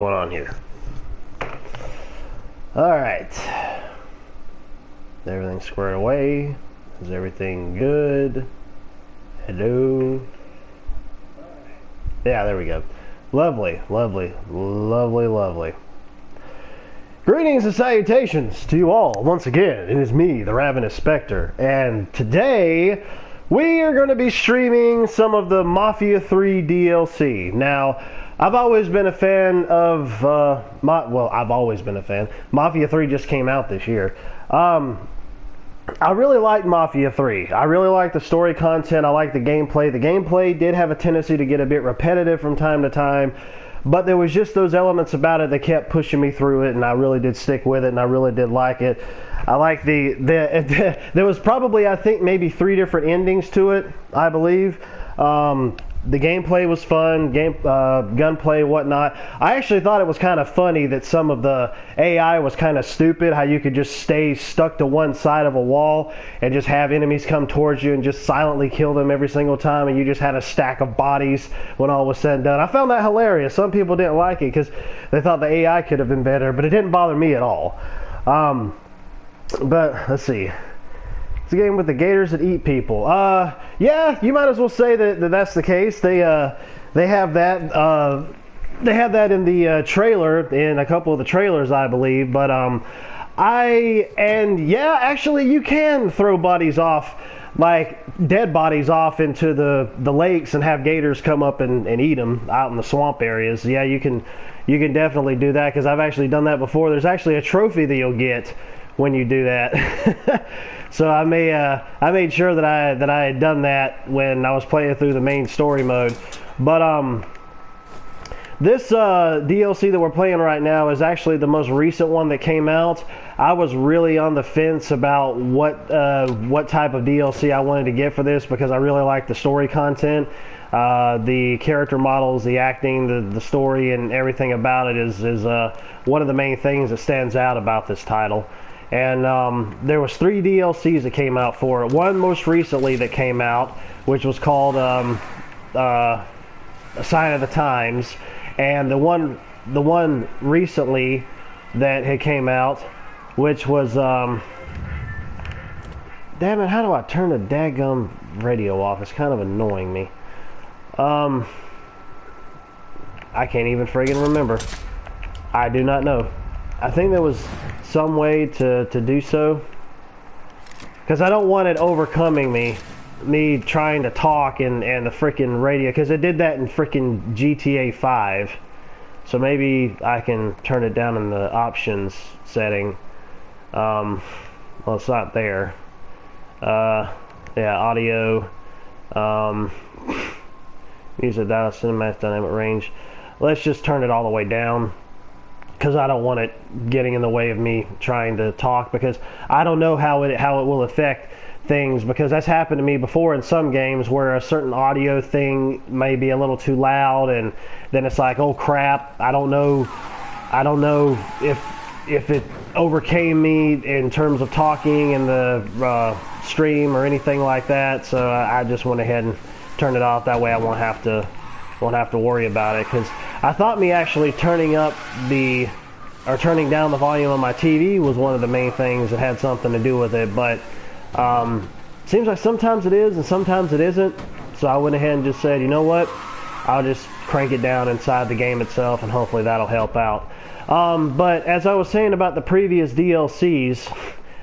Going on here. Alright. Everything squared away. Is everything good? Hello? Yeah, there we go. Lovely, lovely, lovely, lovely. Greetings and salutations to you all. Once again, it is me, the Ravenous Spectre, and today we are going to be streaming some of the Mafia 3 DLC. Now, I've always been a fan of, I've always been a fan. Mafia 3 just came out this year. I really liked Mafia 3. I really liked the story content. I liked the gameplay. The gameplay did have a tendency to get a bit repetitive from time to time, but there was just those elements about it that kept pushing me through it, and I really did stick with it, and I really did like it. I like there was probably, I think, maybe 3 different endings to it, I believe. The gameplay was fun, gunplay, whatnot. I actually thought it was kind of funny that some of the AI was kind of stupid, how you could just stay stuck to one side of a wall and just have enemies come towards you and just silently kill them every single time, and you just had a stack of bodies when all was said and done. I found that hilarious. Some people didn't like it because they thought the AI could have been better, but it didn't bother me at all. But let's see. It's a game with the gators that eat people. Yeah, you might as well say that that's the case. They have that. They have that in the trailer, in a couple of the trailers, I believe. But yeah, actually, you can throw bodies off, like dead bodies off into the lakes and have gators come up and eat them out in the swamp areas. Yeah, you can definitely do that, because I've actually done that before. There's actually a trophy that you'll get when you do that. So I made sure that I had done that when I was playing through the main story mode. But this DLC that we're playing right now is actually the most recent one that came out. I was really on the fence about what type of DLC I wanted to get for this, because I really like the story content. The character models, the acting, the story, and everything about it is one of the main things that stands out about this title. And there was 3 DLCs that came out for it. One most recently that came out, which was called A Sign of the Times, and the one recently that had came out, which was damn it, how do I turn the daggum radio off? It's kind of annoying me. I can't even friggin' remember. I do not know. I think there was some way to do so, because I don't want it overcoming me trying to talk and the freaking radio, because it did that in freaking GTA 5. So maybe I can turn it down in the options setting. Well, it's not there. Yeah, audio, music dial, cinematic dynamic range. Let's just turn it all the way down, because I don't want it getting in the way of me trying to talk, because I don't know how it will affect things, because that's happened to me before in some games where a certain audio thing may be a little too loud, and then it's like, oh crap, I don't know if it overcame me in terms of talking in the stream or anything like that. So I just went ahead and turned it off. That way I won't have to worry about it, because I thought me actually turning down the volume on my TV was one of the main things that had something to do with it, but seems like sometimes it is and sometimes it isn't. So I went ahead and just said, you know what, I'll just crank it down inside the game itself, and hopefully that'll help out. But as I was saying about the previous DLCs,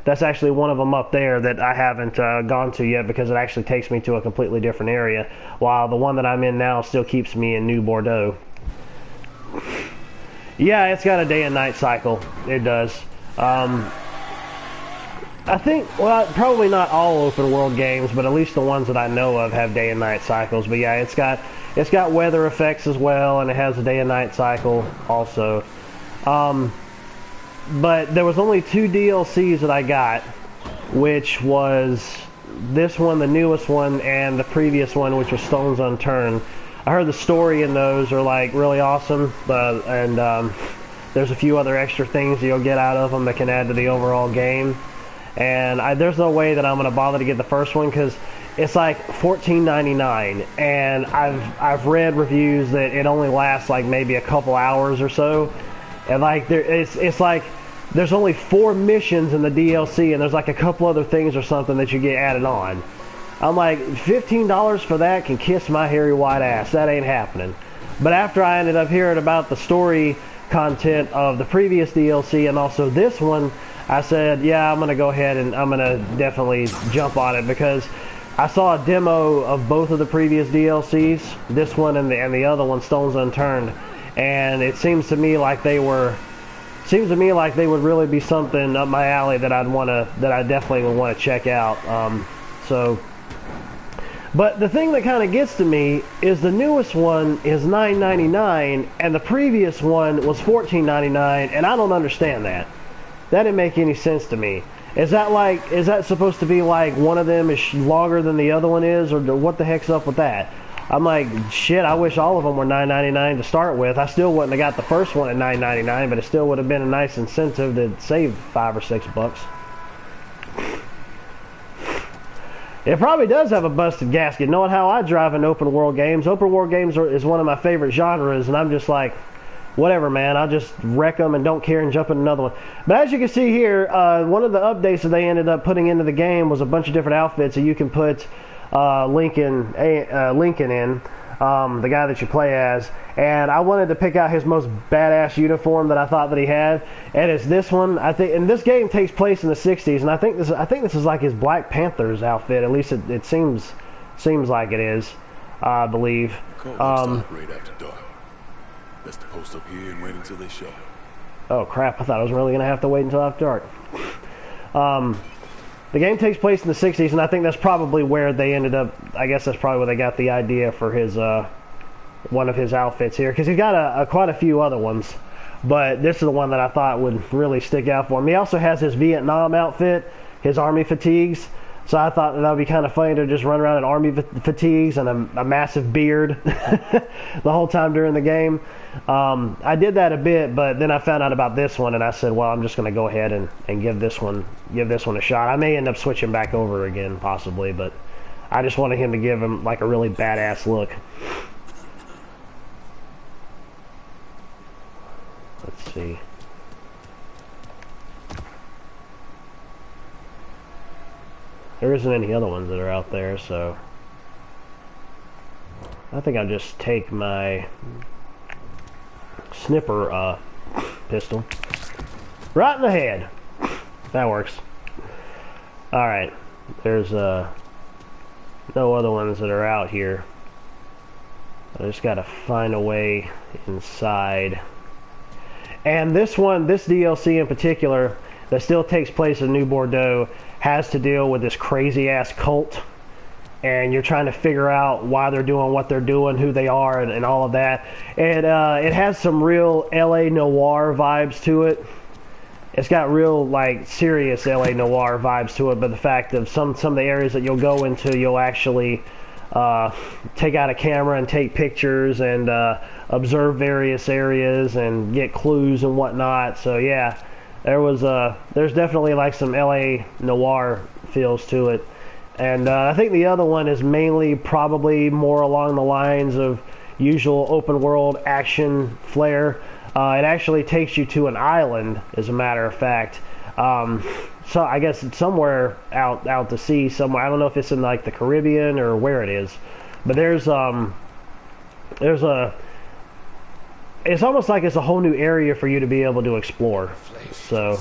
that's actually one of them up there that I haven't gone to yet, because it actually takes me to a completely different area, while the one that I'm in now still keeps me in New Bordeaux. Yeah, it's got a day and night cycle. It does. I think, well, probably not all open world games, but at least the ones that I know of have day and night cycles. But yeah, it's got weather effects as well, and it has a day and night cycle also. But there was only 2 DLCs that I got, which was this one, the newest one, and the previous one, which was Stones Unturned. I heard the story in those are like really awesome, and there's a few other extra things that you'll get out of them that can add to the overall game. And there's no way that I'm going to bother to get the first one, because it's like $14.99, and I've read reviews that it only lasts like maybe a couple hours or so, and like it's like there's only 4 missions in the DLC, and there's like a couple other things or something that you get added on. I'm like, $15 for that can kiss my hairy white ass. That ain't happening. But after I ended up hearing about the story content of the previous DLC and also this one, I said, yeah, I'm gonna go ahead and I'm gonna definitely jump on it, because I saw a demo of both of the previous DLCs, this one and the other one, Stones Unturned, and it seems to me like they would really be something up my alley that I definitely would want to check out. But the thing that kind of gets to me is the newest one is $9.99 and the previous one was $14.99, and I don't understand that. That didn't make any sense to me. Is that supposed to be like one of them is longer than the other one is, or what the heck's up with that? I'm like, shit, I wish all of them were $9.99 to start with. I still wouldn't have got the first one at $9.99, but it still would have been a nice incentive to save $5 or $6. It probably does have a busted gasket. Knowing how I drive in open world games is one of my favorite genres, and I'm just like, whatever, man. I'll just wreck them and don't care and jump in another one. But as you can see here, one of the updates that they ended up putting into the game was a bunch of different outfits that you can put Lincoln in, the guy that you play as. And I wanted to pick out his most badass uniform that I thought that he had, and it's this one. I think, and this game takes place in the '60s, and I think this is like his Black Panther's outfit. At least it seems like it is. I believe. Right after dark. Best to post up here and wait until they show. Oh crap! I thought I was really gonna have to wait until after dark. The game takes place in the '60s, and I think that's probably where they ended up. I guess that's probably where they got the idea for his one of his outfits here, because he's got quite a few other ones, but this is the one that I thought would really stick out for him. He also has his Vietnam outfit, his army fatigues. So I thought that would be kind of funny to just run around in army fatigues and a massive beard the whole time during the game. I did that a bit, but then I found out about this one, and I said, well, I'm just going to go ahead and give this one a shot. I may end up switching back over again, possibly, but I just wanted him to give him like a really badass look. Let's see. There isn't any other ones that are out there, so I think I'll just take my snipper pistol right in the head. That works. Alright, there's no other ones that are out here. I just gotta find a way inside. And this DLC in particular, that still takes place in New Bordeaux, has to deal with this crazy ass cult, and you're trying to figure out why they're doing what they're doing, who they are, and all of that. And it has some real LA noir vibes to it. It's got real like serious LA noir vibes to it, but the fact of some of the areas that you'll go into, you'll actually take out a camera and take pictures and observe various areas and get clues and whatnot. So yeah, there's definitely like some LA noir feels to it. And I think the other one is mainly probably more along the lines of usual open world action flair. It actually takes you to an island, as a matter of fact. So I guess it's somewhere out to sea somewhere. I don't know if it's in like the Caribbean or where it is, but it's almost like it's a whole new area for you to be able to explore. So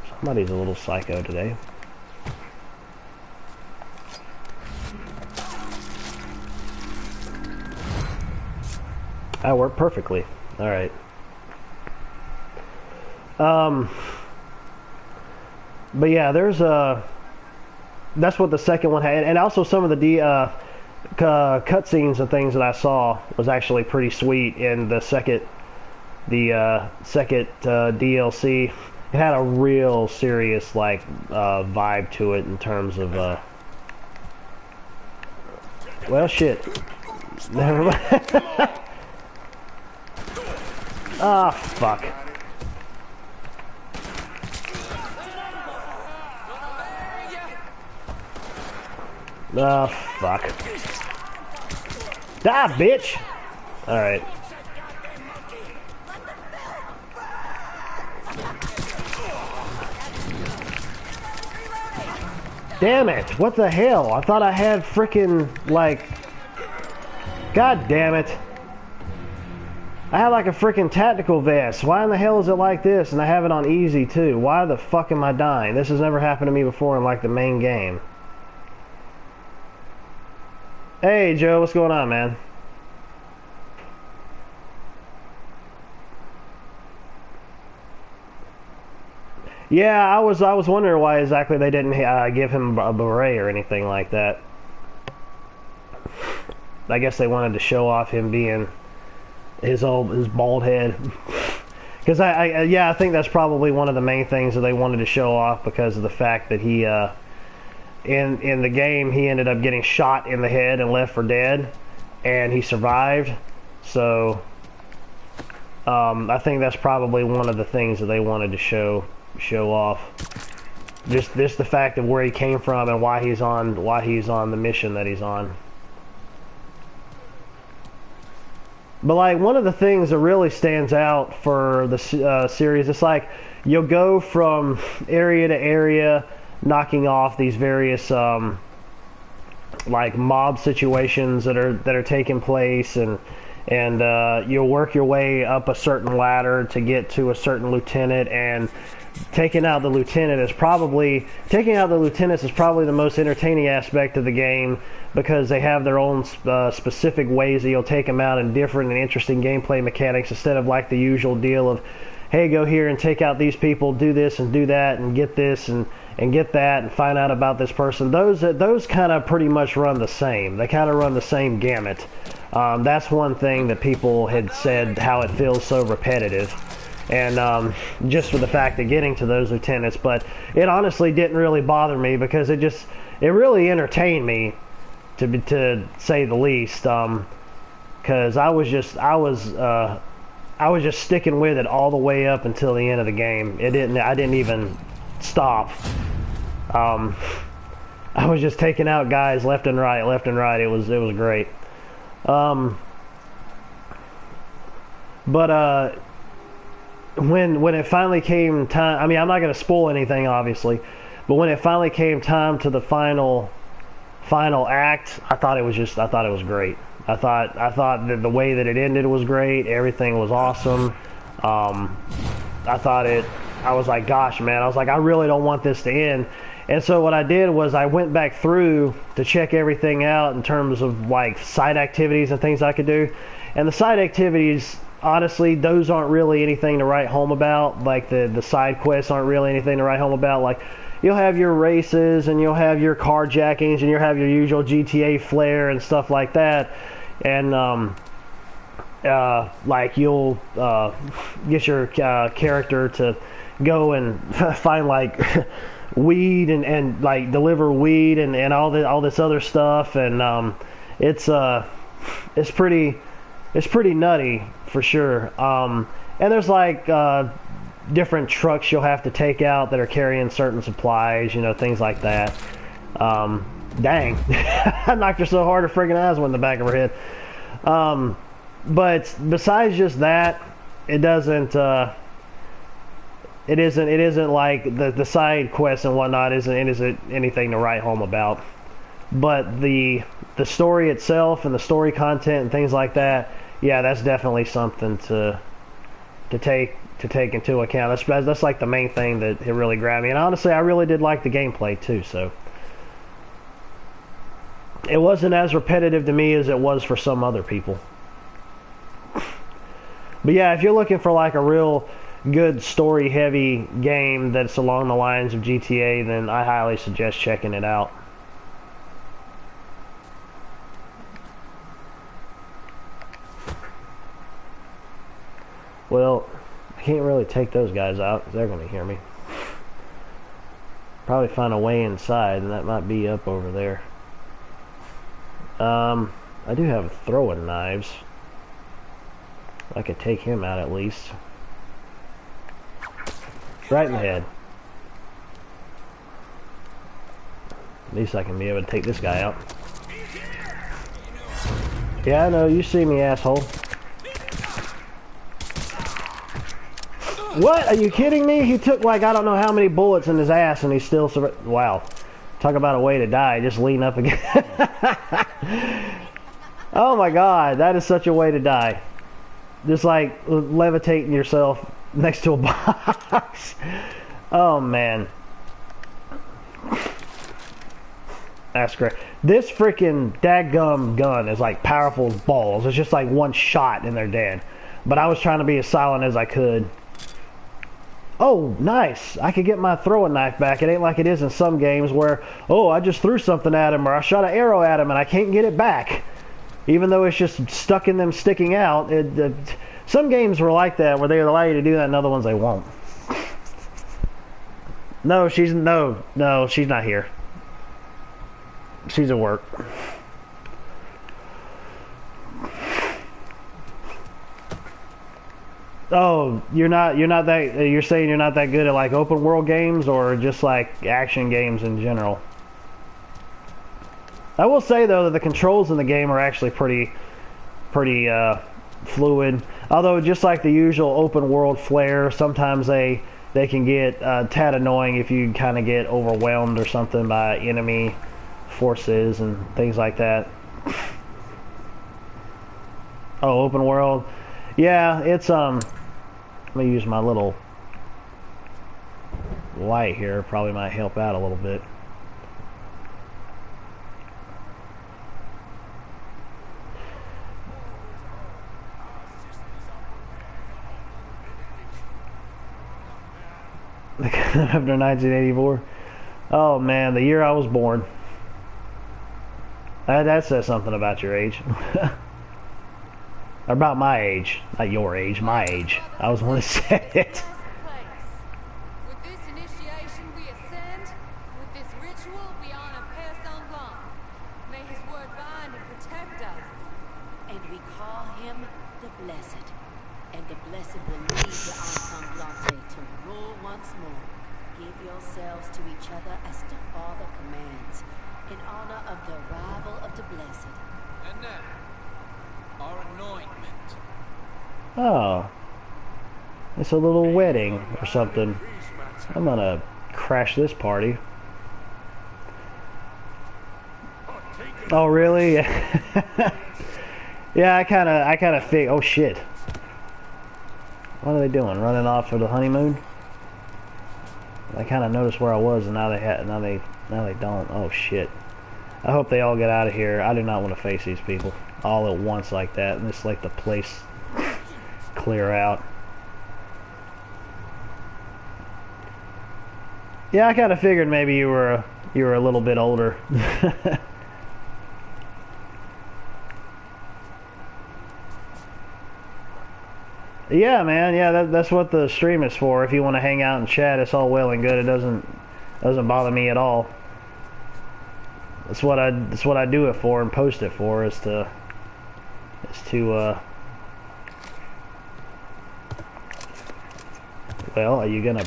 somebody's a little psycho today. That worked perfectly. All right. But yeah, that's what the second one had, and also some of the cutscenes and things that I saw was actually pretty sweet in the second DLC. It had a real serious like vibe to it in terms of well, shit. Never mind. Ah, fuck. Ah, fuck. Die, bitch! Alright. Damn it! What the hell? I thought I had frickin' like... God damn it. I have like a frickin' tactical vest. Why in the hell is it like this? And I have it on easy too. Why the fuck am I dying? This has never happened to me before in like the main game. Hey Joe, what's going on, man? Yeah, I was wondering why exactly they didn't give him a beret or anything like that. I guess they wanted to show off him being his bald head. Because I think that's probably one of the main things that they wanted to show off, because of the fact that he in the game he ended up getting shot in the head and left for dead, and he survived. So I think that's probably one of the things that they wanted to show off. Just the fact of where he came from and why he's on the mission that he's on. But like one of the things that really stands out for the series, it's like you'll go from area to area, knocking off these various like mob situations that are taking place, and you'll work your way up a certain ladder to get to a certain lieutenant, and taking out the lieutenants is probably the most entertaining aspect of the game, because they have their own specific ways that you'll take them out in different and interesting gameplay mechanics, instead of like the usual deal of, hey, go here and take out these people, do this and do that, and get this and get that, and find out about this person. Those kind of pretty much run the same. They kind of run the same gamut. That's one thing that people had said, how it feels so repetitive. And just for the fact of getting to those lieutenants, but it honestly didn't really bother me, because it really entertained me, to say the least. Because I was just sticking with it all the way up until the end of the game. I didn't even stop. I was just taking out guys left and right. It was great. But when it finally came time, I mean, I'm not going to spoil anything, obviously, but when it finally came time to the final act, I thought it was great. I thought that the way that it ended was great. Everything was awesome. I was like, gosh, man, I was like, I really don't want this to end. And so what I did was I went back through to check everything out in terms of like side activities and things I could do. And the side activities, honestly, those aren't really anything to write home about. Like the side quests aren't really anything to write home about. Like, you'll have your races, and you'll have your carjackings, and you'll have your usual GTA flair and stuff like that. And like you'll get your character to go and find like weed and like deliver weed and all this other stuff, and it's pretty nutty for sure. And there's like different trucks you'll have to take out that are carrying certain supplies, things like that. Dang, I knocked her so hard her friggin' eyes went in the back of her head. But besides just that, it isn't like the side quests and whatnot isn't anything to write home about. But the story itself and the story content and things like that, yeah, that's definitely something to take into account. That's like the main thing that it really grabbed me. And honestly, I really did like the gameplay too, so it wasn't as repetitive to me as it was for some other people. But yeah, if you're looking for like a real good story heavy game that's along the lines of GTA, then I highly suggest checking it out. Well, I can't really take those guys out because they're going to hear me. Probably find a way inside, and that might be up over there. I do have throwing knives. I could take him out at least. Right in the head. At least I can be able to take this guy out. Yeah, I know. You see me, asshole. What? Are you kidding me? He took like I don't know how many bullets in his ass and he still survived. Wow. Talk about a way to die. Just lean up again. Oh my god. That is such a way to die. Just like levitating yourself next to a box. Oh man. That's great. This freaking dadgum gun is like powerful as balls. It's just like one shot and they're dead. But I was trying to be as silent as I could. Oh, nice. I could get my throwing knife back. It ain't like it is in some games where, oh, I just threw something at him or I shot an arrow at him and I can't get it back. Even though it's just stuck in them sticking out. Some games were like that where they allow you to do that and other ones they won't. No, she's not here. She's at work. Oh, you're saying you're not that good at like open world games or just like action games in general? I will say though that the controls in the game are actually pretty fluid. Although just like the usual open world flair, sometimes they can get a tad annoying if you kind of get overwhelmed or something by enemy forces and things like that. Oh, open world. Yeah, it's let me use my little light here. Probably might help out a little bit. After 1984. Oh man, the year I was born. That says something about your age. Or about my age. Not your age, my age. I was the one that said it. With this initiation we ascend. With this ritual we honor Père Sanglant. May his word bind and protect us. And we call him the Blessed. And the Blessed will lead the Ensemblante to rule once more. Give yourselves to each other as the Father commands, in honor of the arrival of the Blessed. And now, our anointment. Oh. It's a little wedding or something. I'm gonna crash this party. Oh really? Yeah, I kinda think. Oh shit. What are they doing? Running off for the honeymoon? I kind of noticed where I was, and now they don't. Oh shit! I hope they all get out of here. I do not want to face these people all at once like that, and just like the place clear out. Yeah, I kind of figured maybe you were a little bit older. Yeah, man. Yeah, that's what the stream is for. If you want to hang out and chat, it's all well and good. It doesn't bother me at all. That's what I do it for and post it for is to well, are you gonna?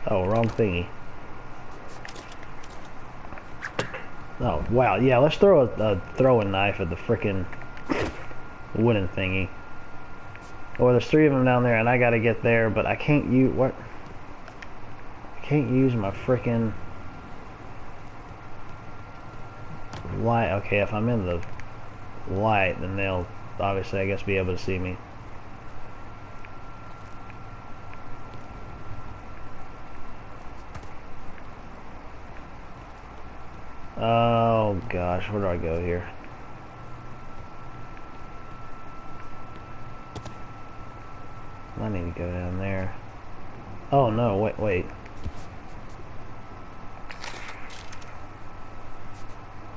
Oh, wrong thingy. Oh wow, yeah. Let's throw a throwing knife at the frickin' wooden thingy. Well, there's three of them down there, and I gotta get there, but I can't use what? I can't use my frickin' light. Okay, if I'm in the light, then they'll obviously, I guess, be able to see me. Oh gosh, where do I go here? I need to go down there. Oh no, wait.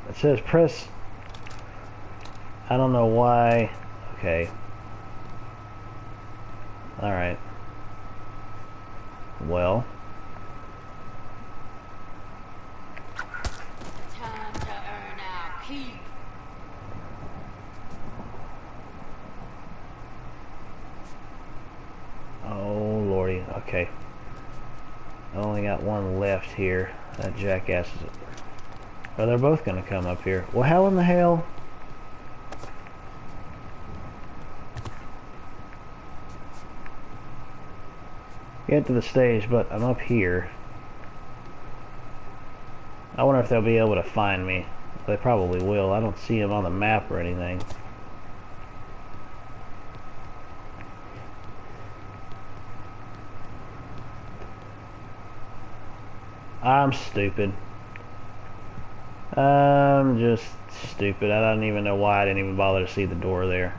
It says press. I don't know why. Okay. Alright. Well. Time to earn our keep. okay. I only got one left here. That jackass is... Oh, they're both gonna come up here. Well, how in the hell? Get to the stage, but I'm up here. I wonder if they'll be able to find me. They probably will. I don't see them on the map or anything. I'm stupid. I'm just stupid. I don't even know why I didn't even bother to see the door there.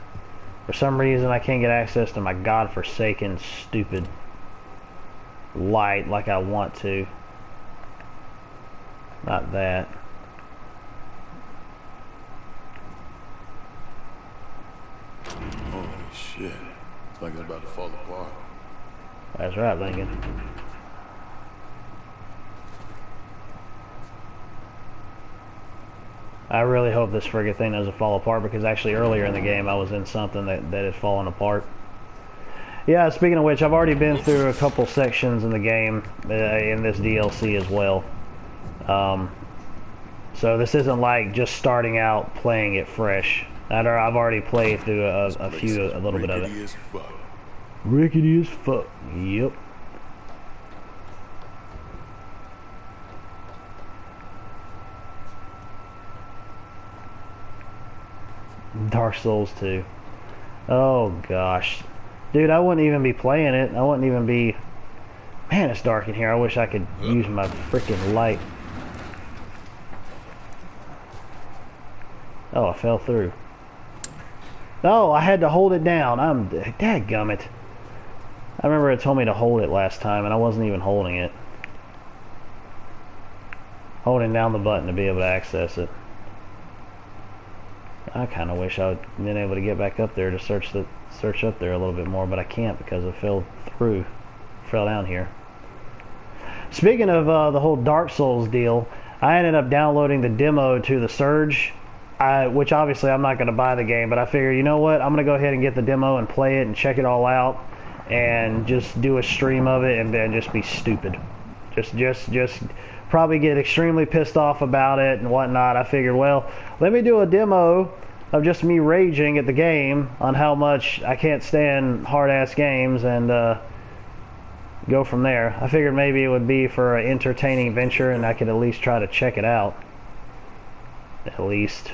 For some reason I can't get access to my godforsaken stupid light like I want to. Not that. Holy shit. It's like it's about to fall apart. That's right, Lincoln. I really hope this friggin' thing doesn't fall apart, because actually earlier in the game I was in something that had fallen apart. Yeah, speaking of which, I've already been through a couple sections in the game in this DLC as well. So this isn't like just starting out playing it fresh. I've already played through a little bit of it. Rickety as fuck. Rickety as fuck. Yep. Dark Souls 2. Oh gosh. Dude, I wouldn't even be playing it. I wouldn't even be... Man, it's dark in here. I wish I could use my freaking light. Oh, I fell through. Oh, I had to hold it down. I'm... Dadgummit. I remember it told me to hold it last time, and I wasn't even holding it. Holding down the button to be able to access it. I kind of wish I would have been able to get back up there to search up there a little bit more, but I can't because I fell down here. Speaking of the whole Dark Souls deal, I ended up downloading the demo to the Surge, which obviously I'm not going to buy the game, but I figure, you know what, I'm going to go ahead and get the demo and play it and check it all out and just do a stream of it and then just be stupid. Just probably get extremely pissed off about it and whatnot. I figured, well, let me do a demo of just me raging at the game on how much I can't stand hard-ass games and go from there. I figured maybe it would be for an entertaining venture and I could at least try to check it out. At least.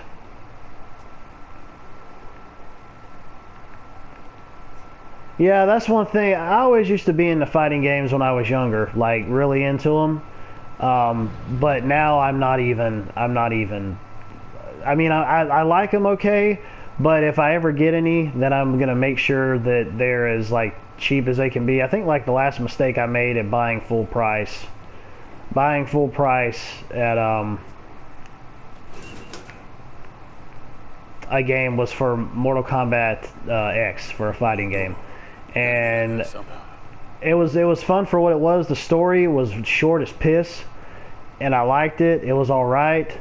Yeah, that's one thing. I always used to be into fighting games when I was younger, like really into them. But now I'm not even, I mean, I like them okay, but if I ever get any, then I'm going to make sure that they're as, like, cheap as they can be. I think, like, the last mistake I made at buying full price at, a game was for Mortal Kombat X, for a fighting game. And it was fun for what it was. The story was short as piss, and I liked it. It was alright.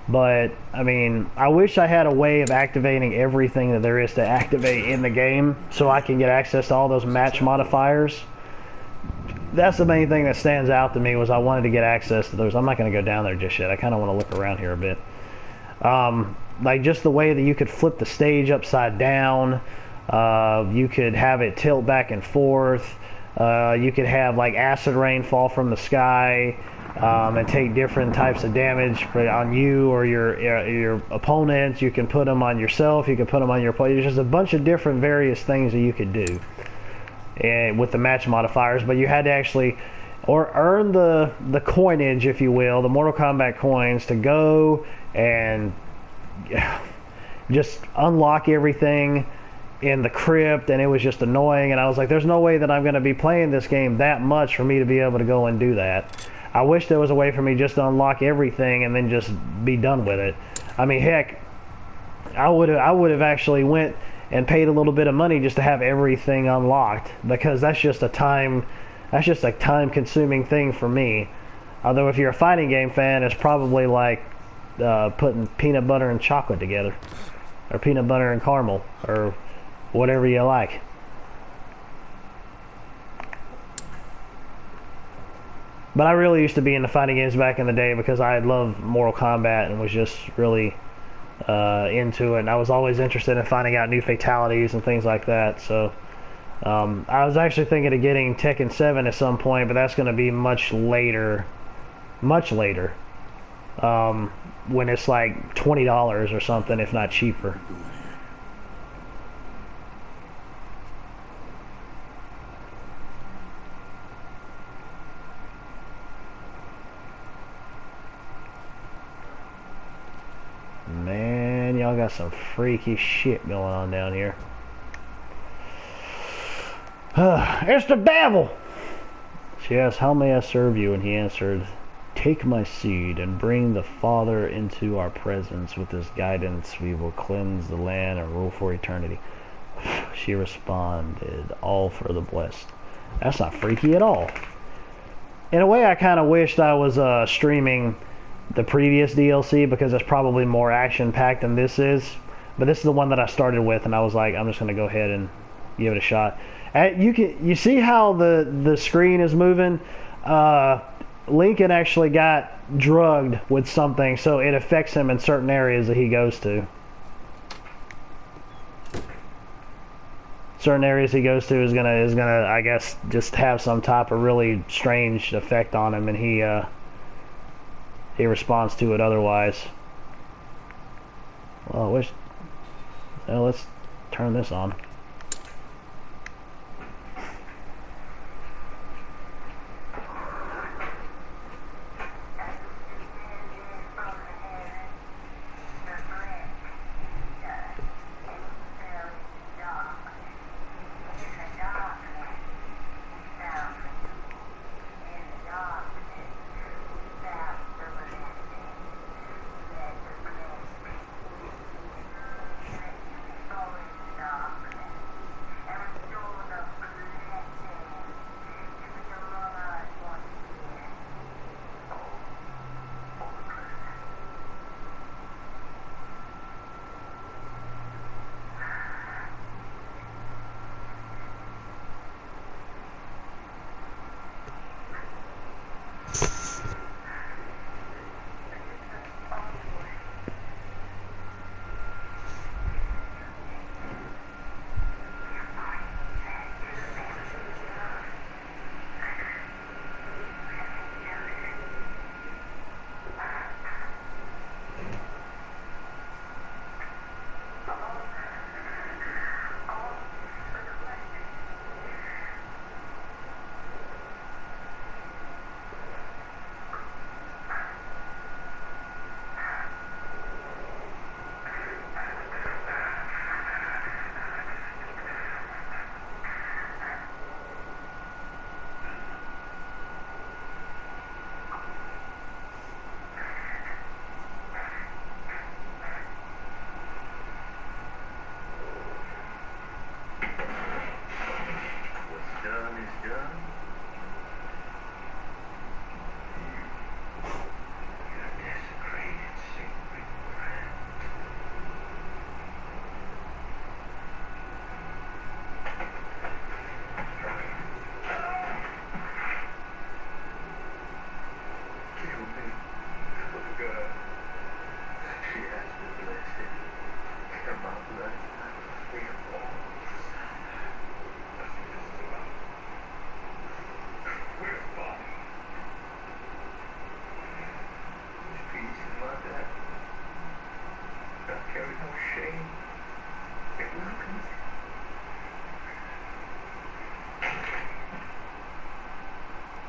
But, I mean, I wish I had a way of activating everything that there is to activate in the game so I can get access to all those match modifiers. That's the main thing that stands out to me, was I wanted to get access to those. I'm not going to go down there just yet. I kind of want to look around here a bit. Like, just the way that you could flip the stage upside down. You could have it tilt back and forth. You could have, like, acid rain fall from the sky. And take different types of damage on you or your opponents. You can put them on yourself. You can put them on your opponent. There's just a bunch of different various things that you could do with the match modifiers. But you had to actually earn the coinage, if you will, the Mortal Kombat coins, to go and just unlock everything in the crypt. And it was just annoying. And I was like, there's no way that I'm going to be playing this game that much for me to be able to go and do that. I wish there was a way for me just to unlock everything and then just be done with it. I mean, heck, I would have actually went and paid a little bit of money just to have everything unlocked, because that's just a time-consuming thing for me. Although if you're a fighting game fan, it's probably like putting peanut butter and chocolate together, or peanut butter and caramel, or whatever you like. But I really used to be into fighting games back in the day because I loved Mortal Kombat and was just really into it. And I was always interested in finding out new fatalities and things like that. So I was actually thinking of getting Tekken 7 at some point, but that's going to be much later. Much later. When it's like $20 or something, if not cheaper. Man, y'all got some freaky shit going on down here. It's the devil! She asked, how may I serve you? And he answered, take my seed and bring the Father into our presence. With his guidance we will cleanse the land and rule for eternity. She responded, all for the blessed. That's not freaky at all. In a way, I kind of wished I was streaming the previous DLC because it's probably more action-packed than this is. But this is the one that I started with, and I was like, I'm just going to go ahead and give it a shot. You see how the screen is moving? Lincoln actually got drugged with something, so it affects him in certain areas that he goes to. Certain areas he goes to is gonna I guess just have some type of really strange effect on him, and he responds to it otherwise. Well, let's turn this on.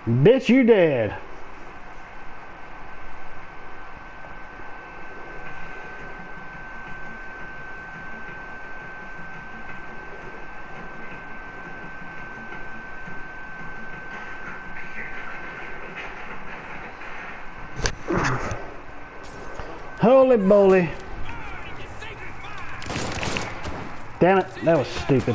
Bitch, you dead. Holy moly. Damn it, that was stupid.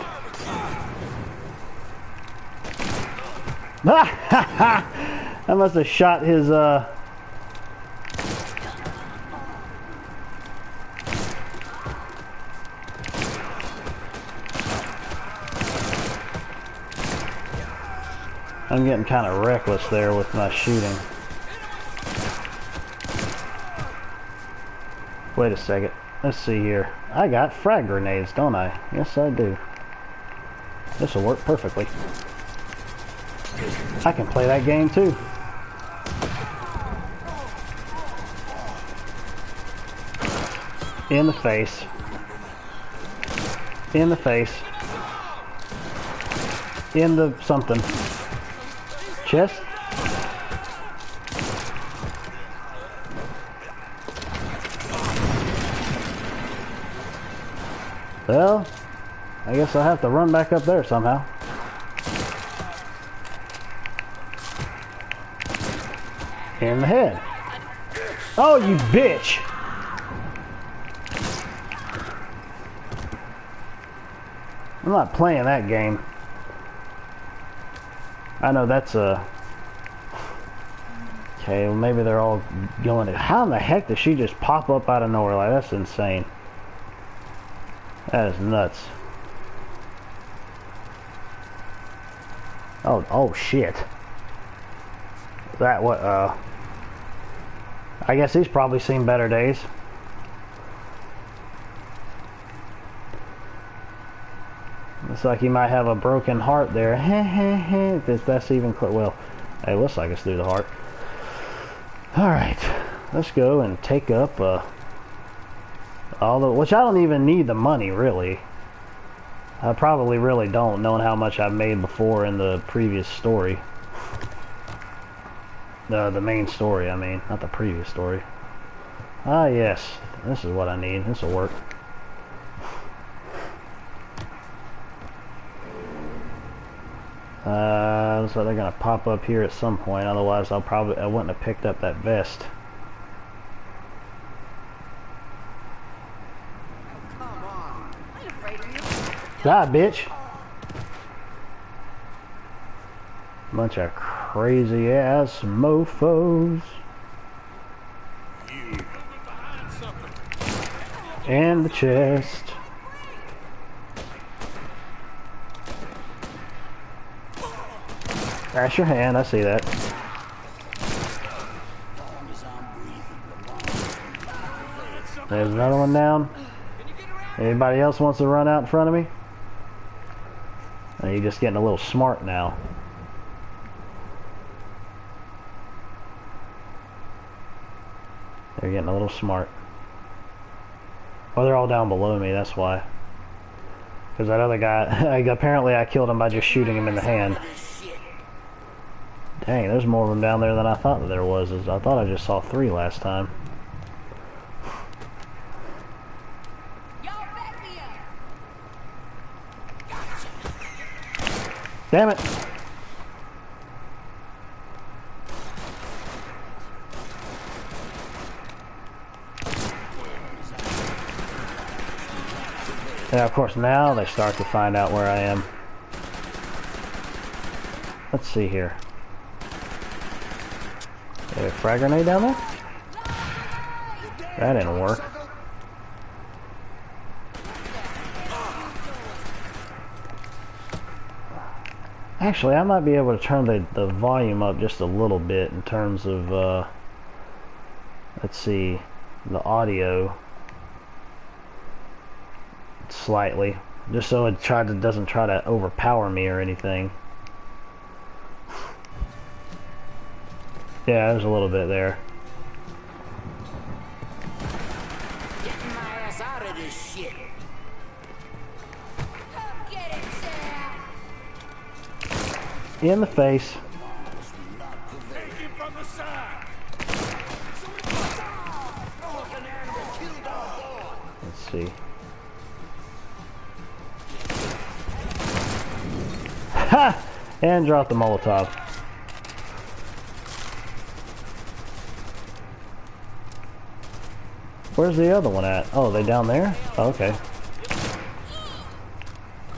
I must have shot his I'm getting kind of reckless there with my shooting. Wait a second. Let's see here. I got frag grenades, don't I? Yes, I do. This will work perfectly. I can play that game too. In the face. In the face. In the something. Chest. Well, I guess I'll have to run back up there somehow. In the head. Oh, you bitch! I'm not playing that game. I know that's a... Okay, well maybe they're all going to... How in the heck did she just pop up out of nowhere? Like, that's insane. That is nuts. Oh shit. That what, I guess he's probably seen better days. Looks like he might have a broken heart there. If that's even clear. Well, it looks like it's through the heart. Alright. Let's go and take up, all the... Which I don't even need the money, really. I probably really don't, knowing how much I've made before in the previous story. The main story, I mean. Not the previous story. Ah, yes. This is what I need. This will work. So they're gonna pop up here at some point, otherwise I wouldn't have picked up that vest. Die, bitch! Bunch of crazy ass mofos. And the chest. Crash your hand, I see that. There's another one down. Anybody else wants to run out in front of me? You're just getting a little smart now. They're getting a little smart. Oh, they're all down below me, that's why. Because that other guy, apparently I killed him by just shooting him in the hand. Dang, there's more of them down there than I thought that there was. I thought I just saw 3 last time. Damn it! Yeah, of course now they start to find out where I am. Let's see here. Is there a frag grenade down there? That didn't work. Actually, I might be able to turn the volume up just a little bit in terms of, let's see, the audio slightly, just so it doesn't try to overpower me or anything. Yeah, there's a little bit there. Getting my ass out of this shit. Come get it, Sam. In the face. Take him from the side. Let's see. Ha! And drop the Molotov. Where's the other one at? Oh, they down there? Oh, okay.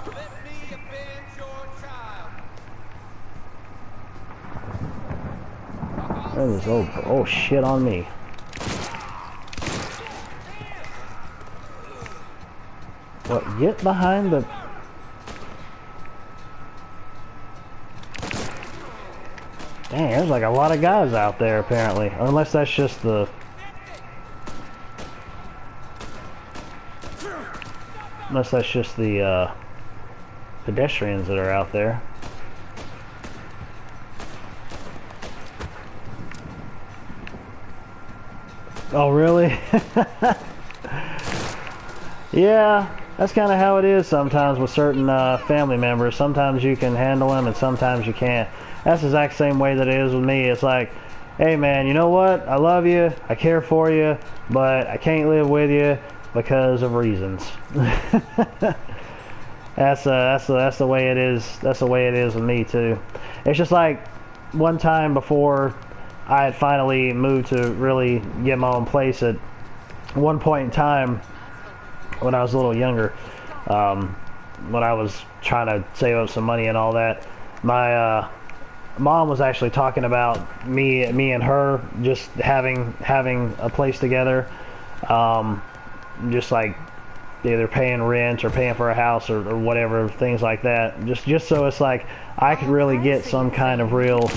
Let me avenge your child. There's oh shit on me. What? Get behind the... Dang, there's like a lot of guys out there apparently. Unless that's just the... Unless that's just the pedestrians that are out there. Oh, really? Yeah, that's kind of how it is sometimes with certain family members. Sometimes you can handle them and sometimes you can't. That's the exact same way that it is with me. It's like, hey man, you know what? I love you, I care for you, but I can't live with you because of reasons. That's the way it is. That's the way it is with me too. It's just like one time before I had finally moved to really get my own place. At one point in time, when I was a little younger, when I was trying to save up some money and all that, my mom was actually talking about me and her just having a place together, just like either paying rent or paying for a house or whatever, things like that. Just so it's like I could really get some kind of real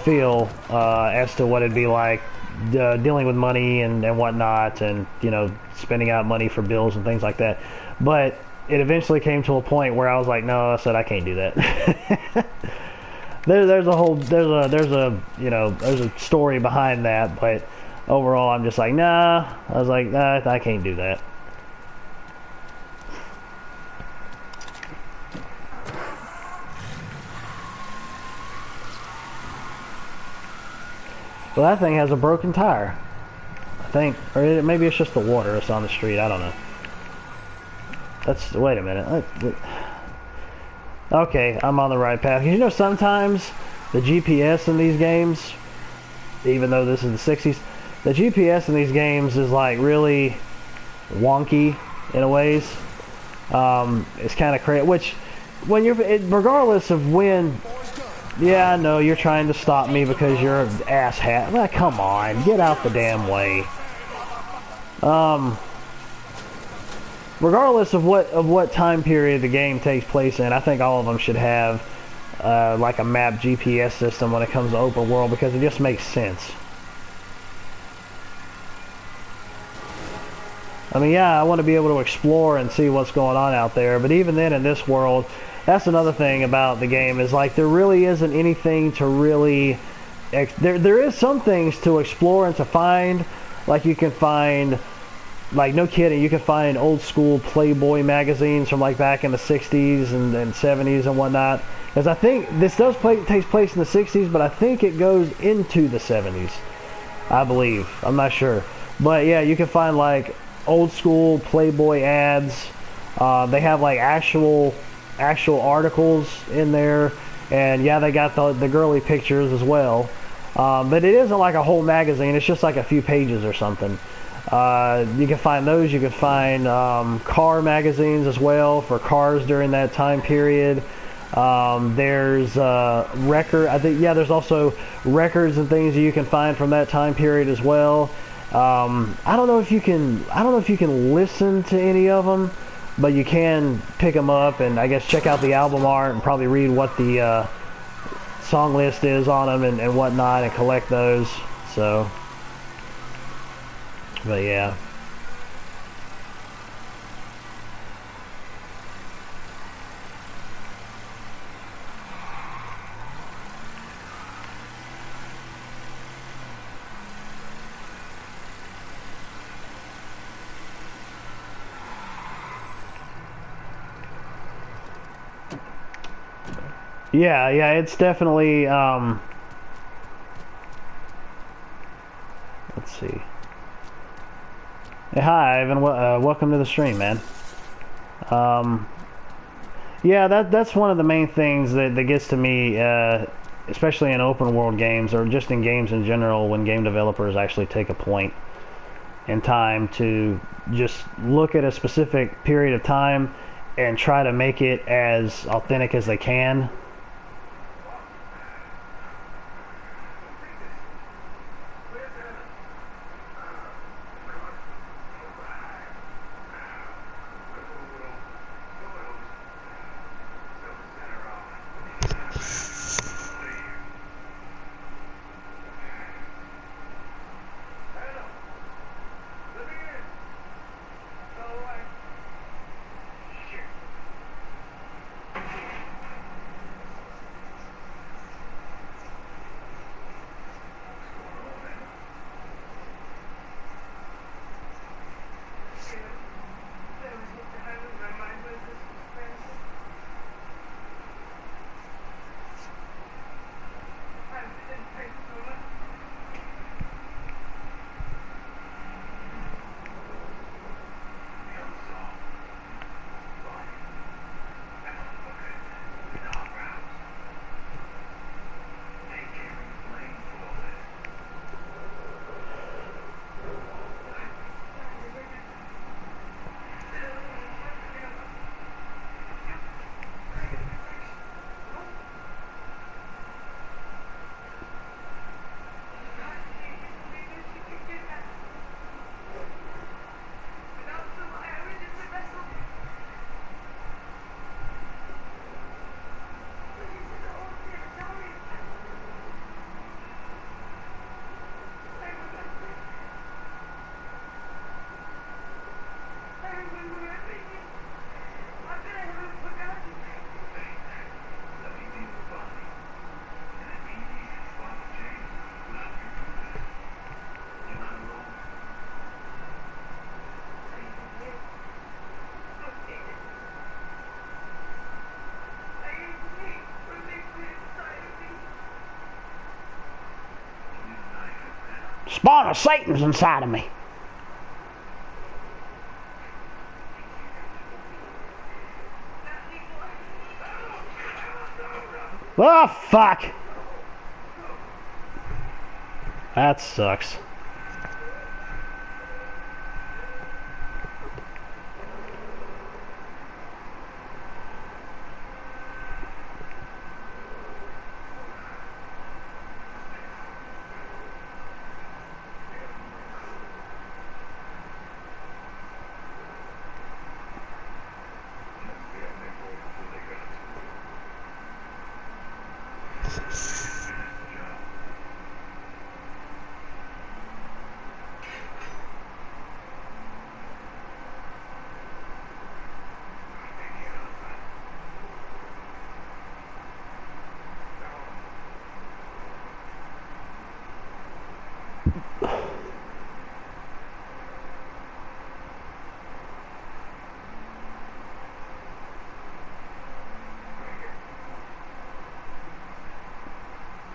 feel as to what it'd be like dealing with money and whatnot, and you know, spending out money for bills and things like that. But it eventually came to a point where I was like, no, I said I can't do that. there's a story behind that, but overall I'm just like, nah. I was like, nah, I can't do that. Well, that thing has a broken tire, I think, or maybe it's just the water that's on the street. I don't know. That's, wait a minute. Okay, I'm on the right path. You know, sometimes the GPS in these games, even though this is the 60s, the GPS in these games is like really wonky in a ways. It's kind of crazy. Which, when you're, regardless of when. Yeah, I know, you're trying to stop me because you're an asshat. Well, come on, get out the damn way. Regardless of what time period the game takes place in, I think all of them should have like a map GPS system when it comes to open world, because it just makes sense. I mean, yeah, I want to be able to explore and see what's going on out there, but even then in this world, that's another thing about the game, is like there really isn't anything to really there is some things to explore and to find. Like you can find, like, no kidding, you can find old school Playboy magazines from like back in the 60s and 70s and whatnot, because I think this takes place in the 60s, but I think it goes into the 70s, I believe. I'm not sure, but yeah, you can find like old school Playboy ads. They have like actual articles in there, and yeah, they got the girly pictures as well, but it isn't like a whole magazine. It's just like a few pages or something. You can find those. You can find car magazines as well for cars during that time period. There's record, I think, yeah, there's also records and things that you can find from that time period as well. I don't know if you can listen to any of them, but you can pick them up and I guess check out the album art and probably read what the song list is on them and whatnot, and collect those. So, but yeah. Yeah, it's definitely, let's see. Hey, hi, Ivan, welcome to the stream, man. Yeah, that's one of the main things that gets to me, especially in open world games, or just in games in general, when game developers actually take a point in time to just look at a specific period of time and try to make it as authentic as they can. spawn of Satan's inside of me. Oh, fuck. That sucks.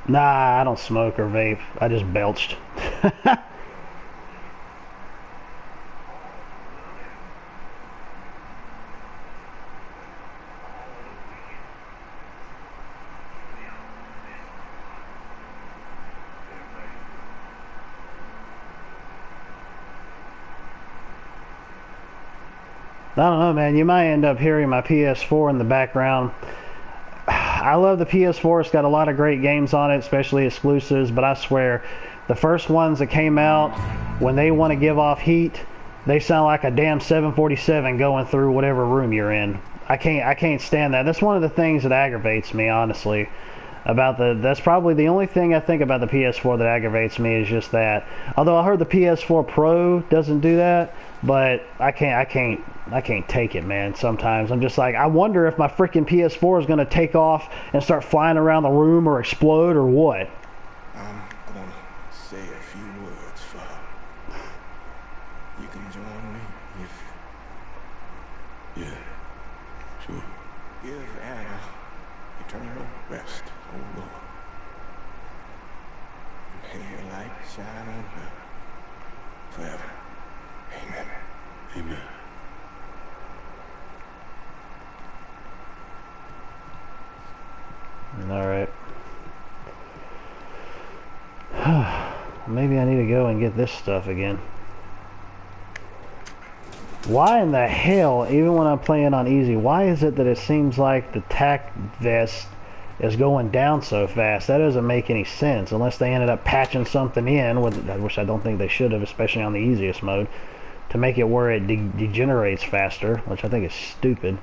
Nah, I don't smoke or vape. I just belched. I don't know, man. You might end up hearing my PS4 in the background. I love the PS4. It's got a lot of great games on it, especially exclusives, but I swear, the first ones that came out, when they want to give off heat, they sound like a damn 747 going through whatever room you're in. I can't stand that. That's one of the things that aggravates me, honestly. That's probably the only thing I think about the PS4 that aggravates me is just that. Although I heard the PS4 Pro doesn't do that, but I can't take it, man. Sometimes I'm just like, I wonder if my freaking PS4 is gonna take off and start flying around the room or explode or what. I'm gonna say a few words, Father. You can join me if... Yeah, sure. Give Anna eternal rest, oh Lord. And may your light shine on her forever. Amen. Amen. Alright. Maybe I need to go and get this stuff again. Why in the hell, even when I'm playing on easy, why is it that it seems like the tac vest is going down so fast? That doesn't make any sense unless they ended up patching something in, which I don't think they should have, especially on the easiest mode, to make it where it degenerates faster, which I think is stupid.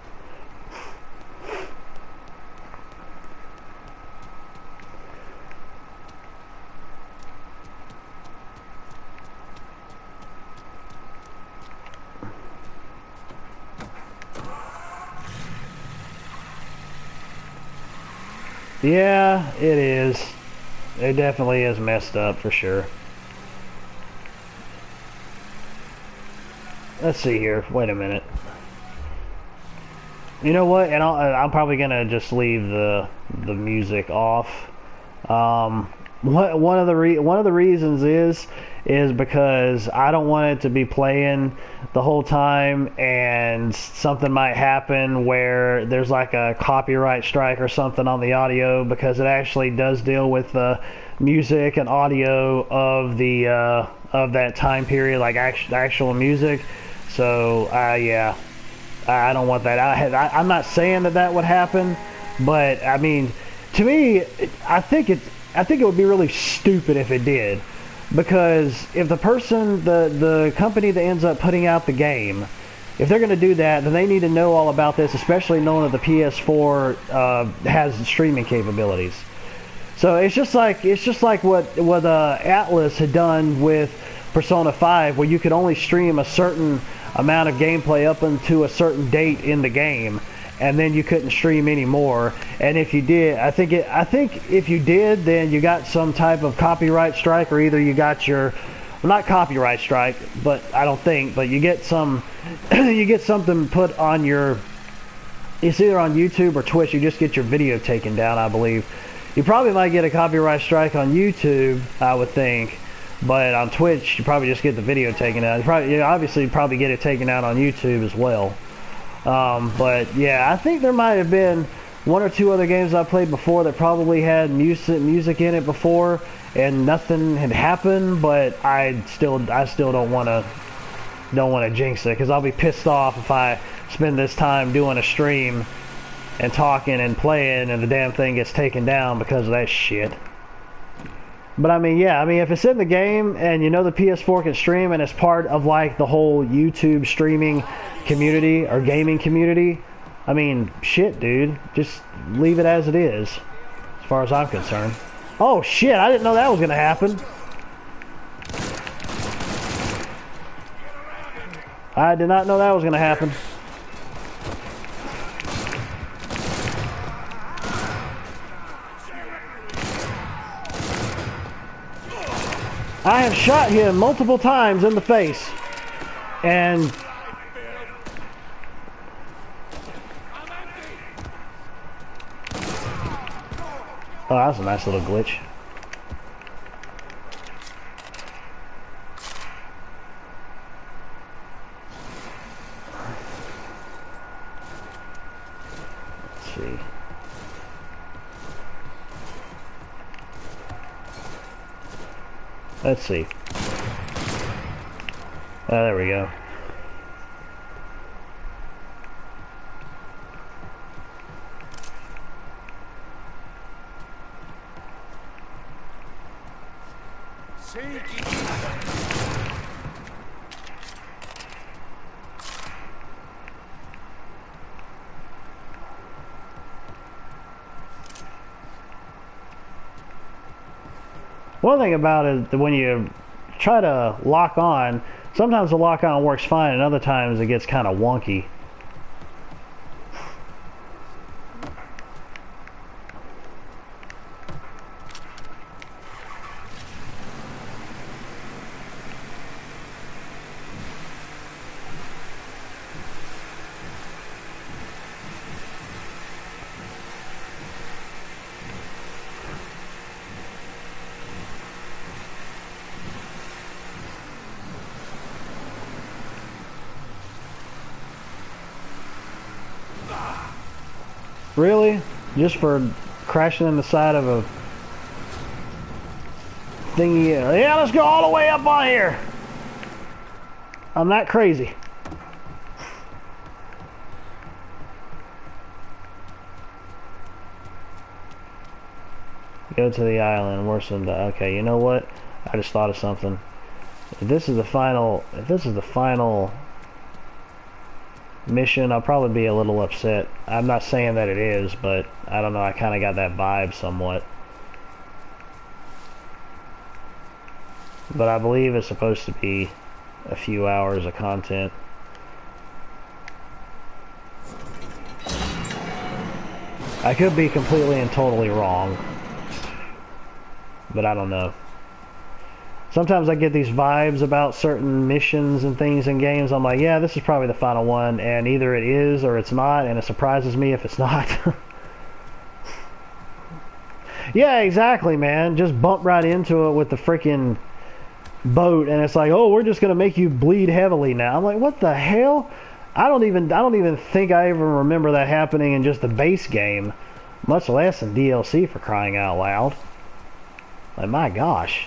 Yeah, it is. It definitely is messed up for sure. Let's see here. Wait a minute. You know what? And I'm probably gonna just leave the music off. One of the reasons is because I don't want it to be playing the whole time and something might happen where there's like a copyright strike or something on the audio, because it actually does deal with the music and audio of the of that time period, like actual music. So yeah, I don't want that. I'm not saying that would happen, but I mean, to me, I think it would be really stupid if it did. Because if the person, the company that ends up putting out the game, if they're going to do that, then they need to know all about this, especially knowing that the PS4 has streaming capabilities. So it's just like what Atlas had done with Persona 5, where you could only stream a certain amount of gameplay up until a certain date in the game, and then you couldn't stream anymore. And if you did, I think if you did, then you got some type of copyright strike, or either you got your, well, not copyright strike, but I don't think, but you get some, you get something put on your, it's either on YouTube or Twitch, you just get your video taken down, I believe. You probably might get a copyright strike on YouTube, I would think, But on Twitch, you probably just get the video taken out. You obviously probably get it taken out on YouTube as well. But yeah, I think there might have been one or two other games I played before that probably had music in it before, and nothing had happened. But I still don't want to jinx it, because I'll be pissed off if I spend this time doing a stream and talking and playing, and the damn thing gets taken down because of that shit. But I mean, yeah, I mean, if it's in the game and you know the PS4 can stream and it's part of like the whole YouTube streaming community or gaming community, I mean, shit, dude, just leave it as it is, as far as I'm concerned. Oh shit, I didn't know that was gonna happen. I did not know that was gonna happen. I have shot him multiple times in the face, and oh, that's a nice little glitch. Let's see. Let's see. Oh, there we go. One thing about it, that when you try to lock on, sometimes the lock on works fine, and other times it gets kind of wonky. Really? Just for crashing in the side of a thingy? Yeah, let's go all the way up on here. I'm not crazy. Go to the island, worsen the... Okay, you know what? I just thought of something. If this is the final mission, I'll probably be a little upset. I'm not saying that it is, but I don't know, I kind of got that vibe somewhat. But I believe it's supposed to be a few hours of content. I could be completely and totally wrong, but I don't know. Sometimes I get these vibes about certain missions and things in games. I'm like, yeah, this is probably the final one, and either it is or it's not, and it surprises me if it's not. Yeah, exactly, man. Just bump right into it with the freaking boat, and it's like, oh, we're just gonna make you bleed heavily now. I'm like, what the hell? I don't even think I even remember that happening in just the base game, much less in DLC, for crying out loud. Like, my gosh.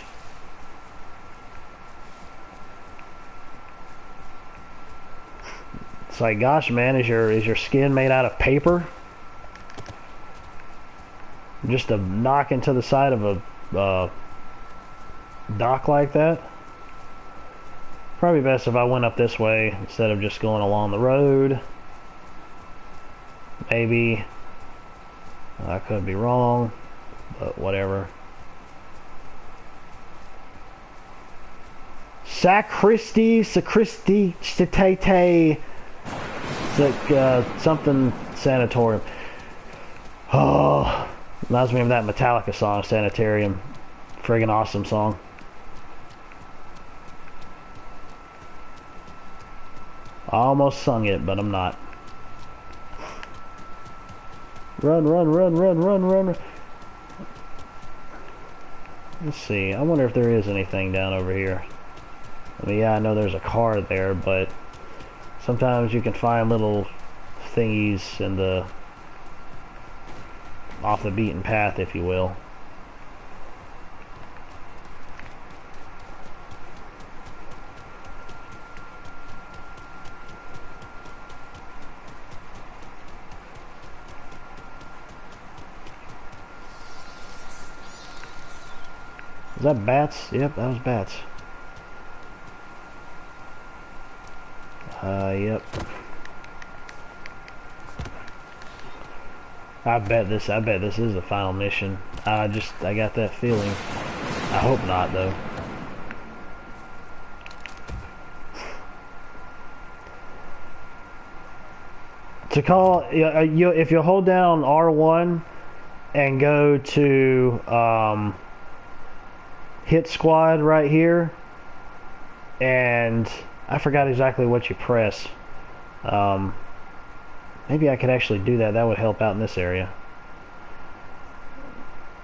It's like, gosh, man, is your skin made out of paper? Just to knock into the side of a dock like that? Probably best if I went up this way instead of just going along the road. Maybe. I could be wrong, but whatever. Sacristy, State. It's like something sanatorium. Oh, reminds me of that Metallica song, Sanitarium. Friggin' awesome song. I almost sung it, but I'm not. Run, run, run, run, run, run. Let's see. I wonder if there is anything down over here. I mean, yeah, I know there's a car there, but sometimes you can find little thingies in the off the beaten path, if you will. Is that bats? Yep, that was bats. Yep. I bet this is the final mission. I got that feeling. I hope not, though. To call, if you hold down R1 and go to hit squad right here, and I forgot exactly what you press. Maybe I could actually do that. That would help out in this area.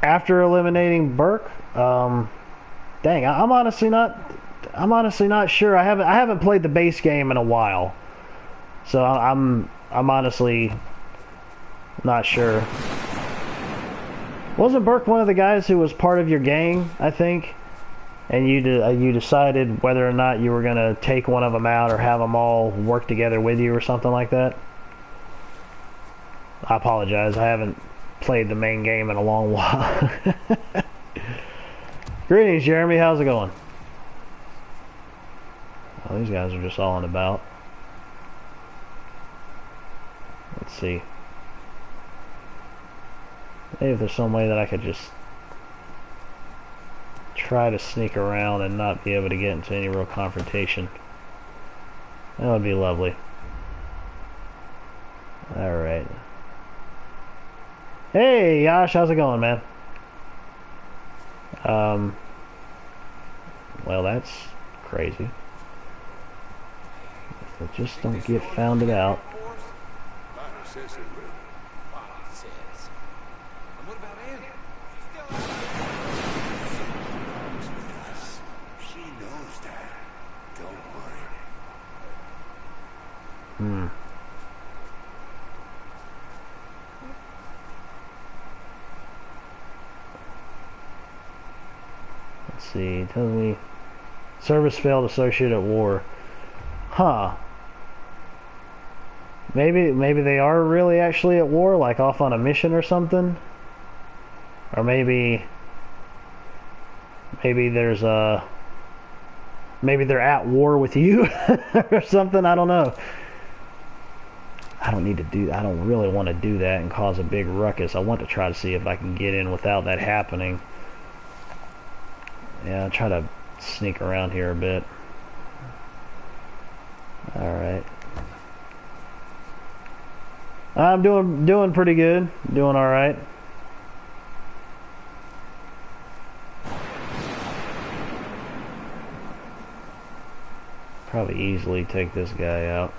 After eliminating Burke, dang, I'm honestly not sure. I haven't played the base game in a while, so I'm honestly not sure. Wasn't Burke one of the guys who was part of your gang, I think? And you decided whether or not you were going to take one of them out or have them all work together with you or something like that? I apologize. I haven't played the main game in a long while. Greetings, Jeremy. How's it going? Oh, these guys are just all on about. Let's see. Maybe if there's some way that I could just try to sneak around and not be able to get into any real confrontation. That would be lovely. Alright. Hey, Yash, how's it going, man? Well, that's crazy. If I just don't get found out. Let's see, tells me service failed associated at war. Huh. Maybe they are really actually at war, like off on a mission or something. Or maybe there's a maybe they're at war with you or something, I don't know. I don't really want to do that and cause a big ruckus. I want to try to see if I can get in without that happening. Yeah, I'll try to sneak around here a bit. Alright. I'm doing pretty good. Doing alright. Probably easily take this guy out.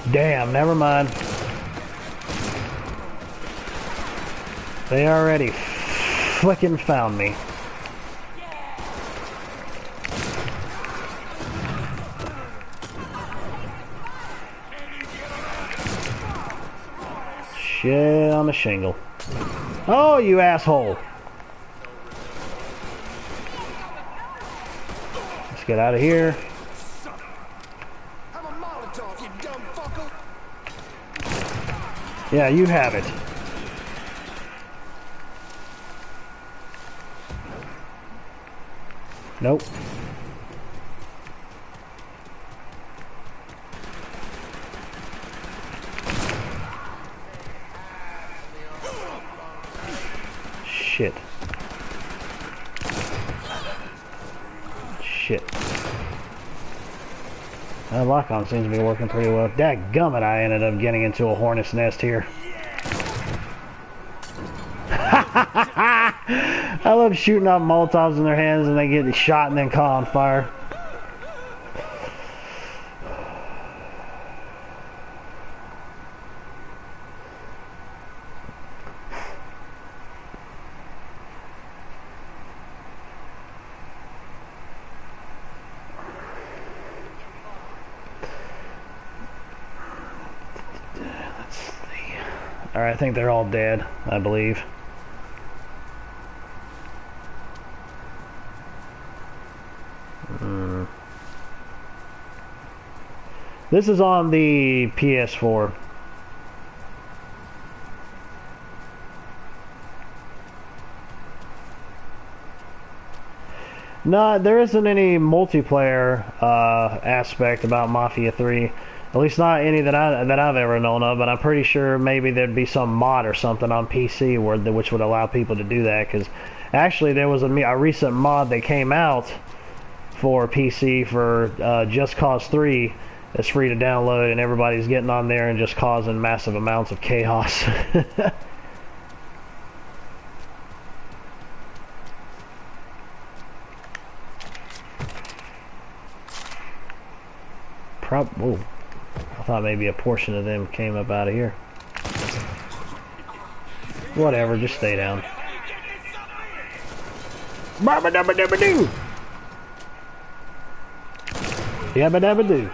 Damn, never mind. They already flicking found me. Shit on the shingle. Oh, you asshole. Let's get out of here. Yeah, you have it. Nope. Shit. Shit. That lock-on seems to be working pretty well. Dadgummit, I ended up getting into a hornet's nest here. I love shooting off Molotovs in their hands and they get shot and then caught on fire. Alright, I think they're all dead, I believe. This is on the PS4. No, there isn't any multiplayer aspect about Mafia 3. At least not any that I've ever known of. But I'm pretty sure maybe there'd be some mod or something on PC which would allow people to do that. Because actually, there was a recent mod that came out for PC for Just Cause 3. It's free to download, and everybody's getting on there and just causing massive amounts of chaos. Whoa. I thought maybe a portion of them came up out of here. Whatever, just stay down. Barba dabba dabba doo! Yabba dabba doo.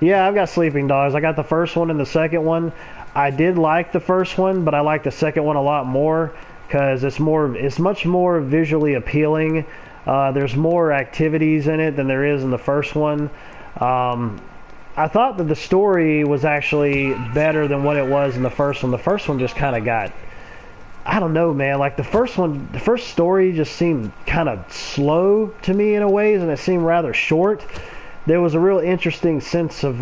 Yeah, I've got Sleeping Dogs. I got the first one and the second one. I did like the first one, but I like the second one a lot more because it's much more visually appealing. There's more activities in it than there is in the first one. I thought that the story was actually better than what it was in the first one. The first one just kind of got, I don't know, man. Like the first story just seemed kind of slow to me in a ways, and it seemed rather short. There was a real interesting sense of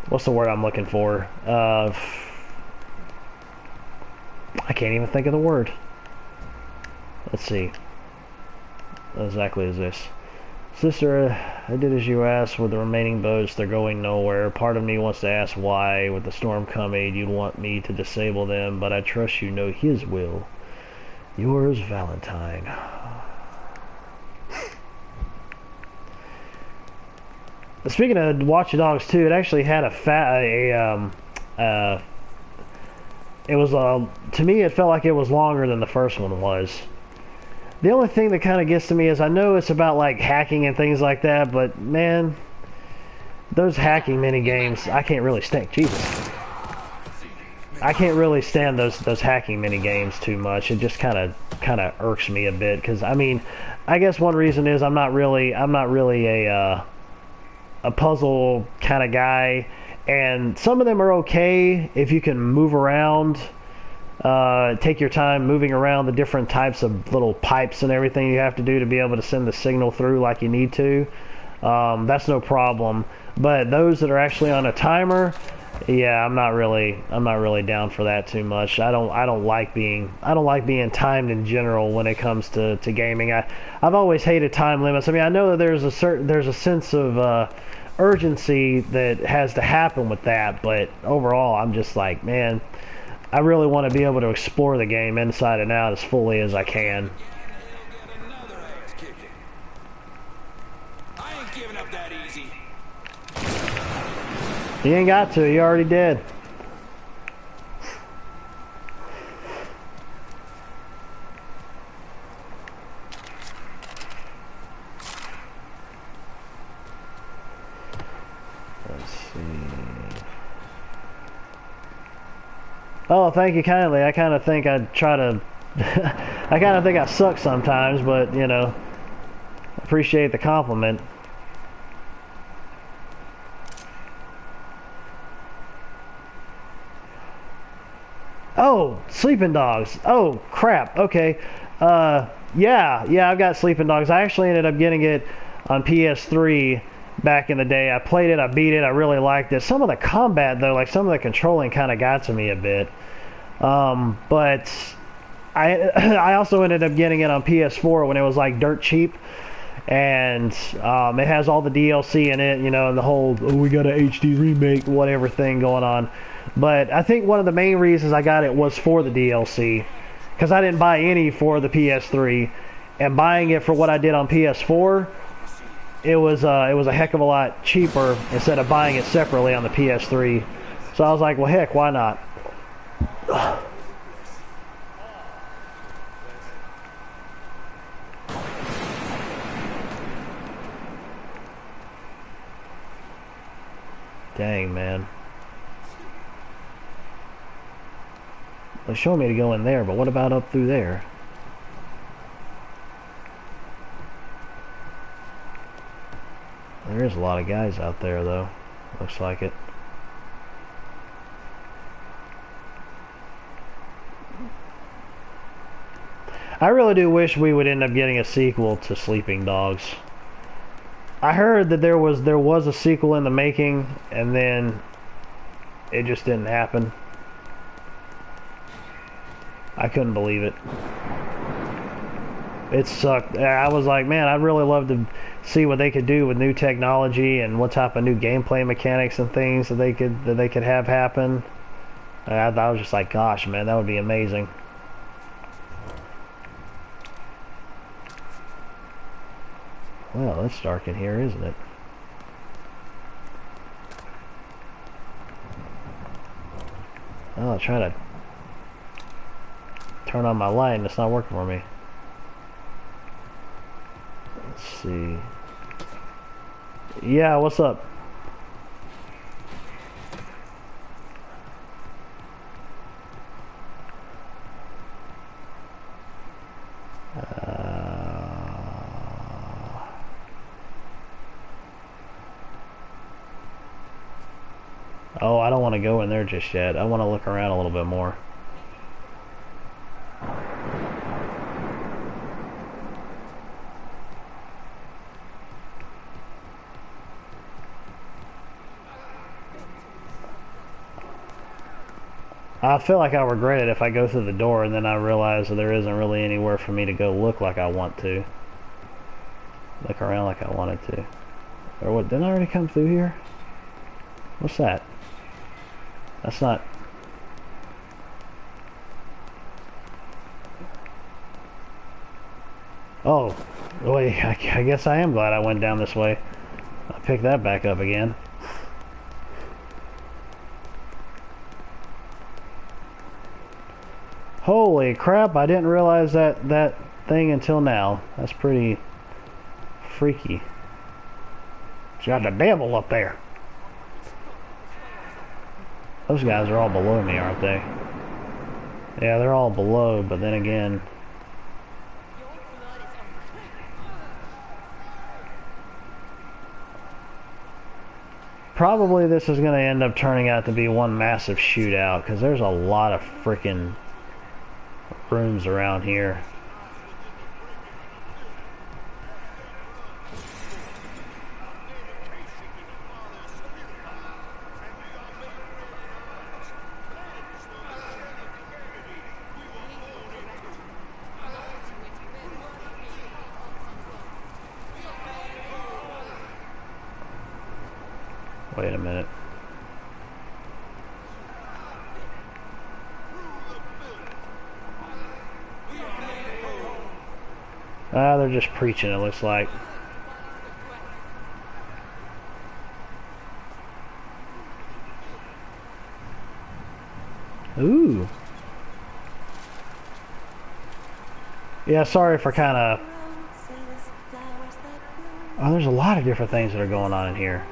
what's the word I'm looking for? I can't even think of the word. Let's see. What exactly is this? Sister, I did as you asked with the remaining boats. They're going nowhere. Part of me wants to ask why, with the storm coming, you'd want me to disable them, but I trust you know his will. Yours, Valentine. Speaking of Watch Dogs 2, it actually had it was to me it felt like it was longer than the first one was. The only thing that kind of gets to me is I know it's about like hacking and things like that, but man, those hacking mini games I can't really stand. Jesus, I can't really stand those hacking mini games too much. It just kind of irks me a bit because I mean, I guess one reason is I'm not really a puzzle kind of guy, and some of them are okay if you can move around, take your time moving around the different types of little pipes and everything you have to do to be able to send the signal through like you need to. That's no problem. But those that are actually on a timer, yeah, I'm not really down for that too much. I don't like being timed in general when it comes to gaming. I've always hated time limits. I mean, I know that there's a sense of urgency that has to happen with that, but overall I'm just like, man, I really want to be able to explore the game inside and out as fully as I can. I ain't giving up that easy. You ain't got to, you already did. Oh, thank you kindly. I kind of think I'd try to... I kind of think I suck sometimes, but, you know, appreciate the compliment. Oh, Sleeping Dogs. Oh, crap. Okay. Yeah, I've got Sleeping Dogs. I actually ended up getting it on PS3 back in the day. I played it, I beat it, I really liked it. Some of the combat, though, like some of the controlling kind of got to me a bit. But I also ended up getting it on PS4 when it was like dirt cheap. And it has all the DLC in it, you know, and the whole, oh, we got an HD remake, whatever thing going on. But I think one of the main reasons I got it was for the DLC. Because I didn't buy any for the PS3. And buying it for what I did on PS4, it was a heck of a lot cheaper instead of buying it separately on the PS3. So I was like, well, heck, why not? Dang, man. They're showing me to go in there, but what about up through there? There is a lot of guys out there, though. Looks like it. I really do wish we would end up getting a sequel to Sleeping Dogs. I heard that there was a sequel in the making, and then it just didn't happen. I couldn't believe it. It sucked. I was like, man, I'd really love to see what they could do with new technology and what type of new gameplay mechanics and things that they could have happen. I was just like, gosh, man, that would be amazing. Well, it's dark in here, isn't it? Oh, I'll try to turn on my light and it's not working for me. Let's see. Yeah, what's up? Oh, I don't want to go in there just yet. I want to look around a little bit more. I feel like I'll regret it if I go through the door and then I realize that there isn't really anywhere for me to go look like I want to. Look around like I wanted to. Or what, didn't I already come through here? What's that? That's not... Oh, wait, I guess I am glad I went down this way. I'll pick that back up again. Holy crap, I didn't realize that thing until now. That's pretty freaky. You got the devil up there. Those guys are all below me, aren't they? Yeah, they're all below, but then again... Probably this is going to end up turning out to be one massive shootout, because there's a lot of freaking rooms around here. Wait a minute. Ah, they're just preaching, it looks like. Ooh. Yeah, sorry for kind of... Oh, there's a lot of different things that are going on in here.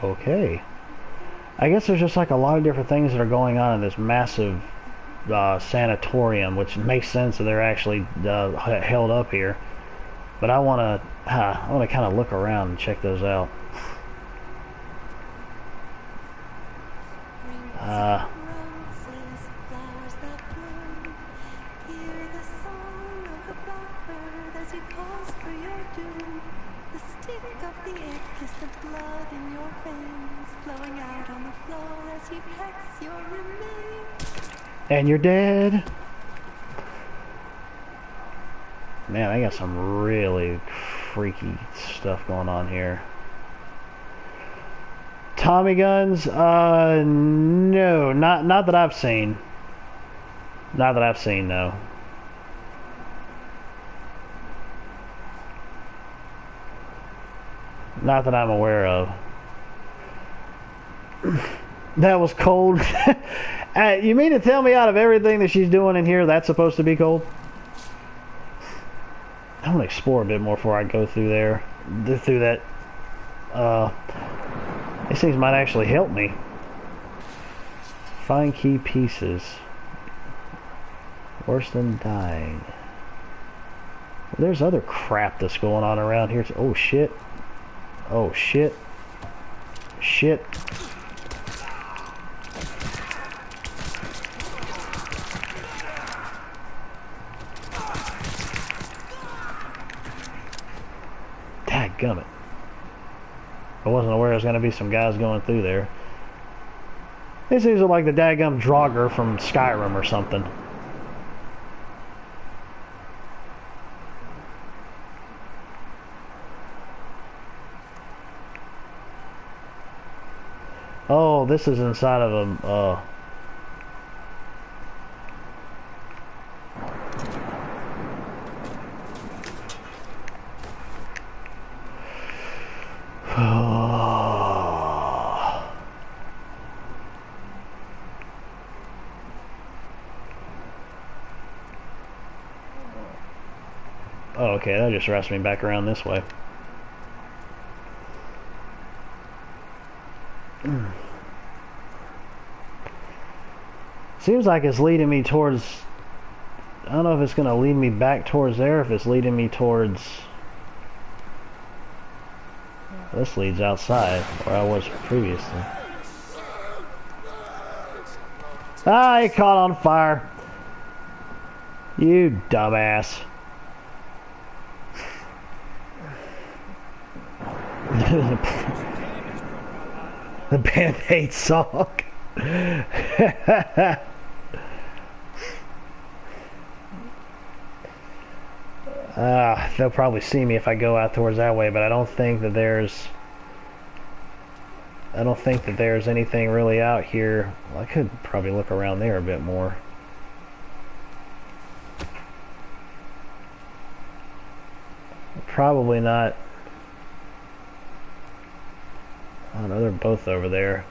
Okay. I guess there's just like a lot of different things that are going on in this massive sanatorium, which makes sense that they're actually held up here. But I want to kind of look around and check those out. And you're dead. Man, I got some really freaky stuff going on here. Tommy guns? No, not that I've seen. Not that I've seen, no. Not that I'm aware of. That was cold. You mean to tell me out of everything that she's doing in here, that's supposed to be cold? I want to explore a bit more before I go through there. Through that. These things might actually help me. Find key pieces. Worse than dying. There's other crap that's going on around here. Oh shit. Oh shit. Shit. Dadgummit. I wasn't aware there was going to be some guys going through there. These things are like the daggum Draugr from Skyrim or something. Oh, this is inside of a, Oh, okay, that just wraps me back around this way. Seems like it's leading me towards... I don't know if it's going to lead me back towards there, if it's leading me towards... This leads outside, where I was previously. Ah, he caught on fire. You dumbass. The Band-Aid song. They'll probably see me if I go out towards that way, but I don't think that there's anything really out here. Well, I could probably look around there a bit more. Probably not. I don't know, they're both over there.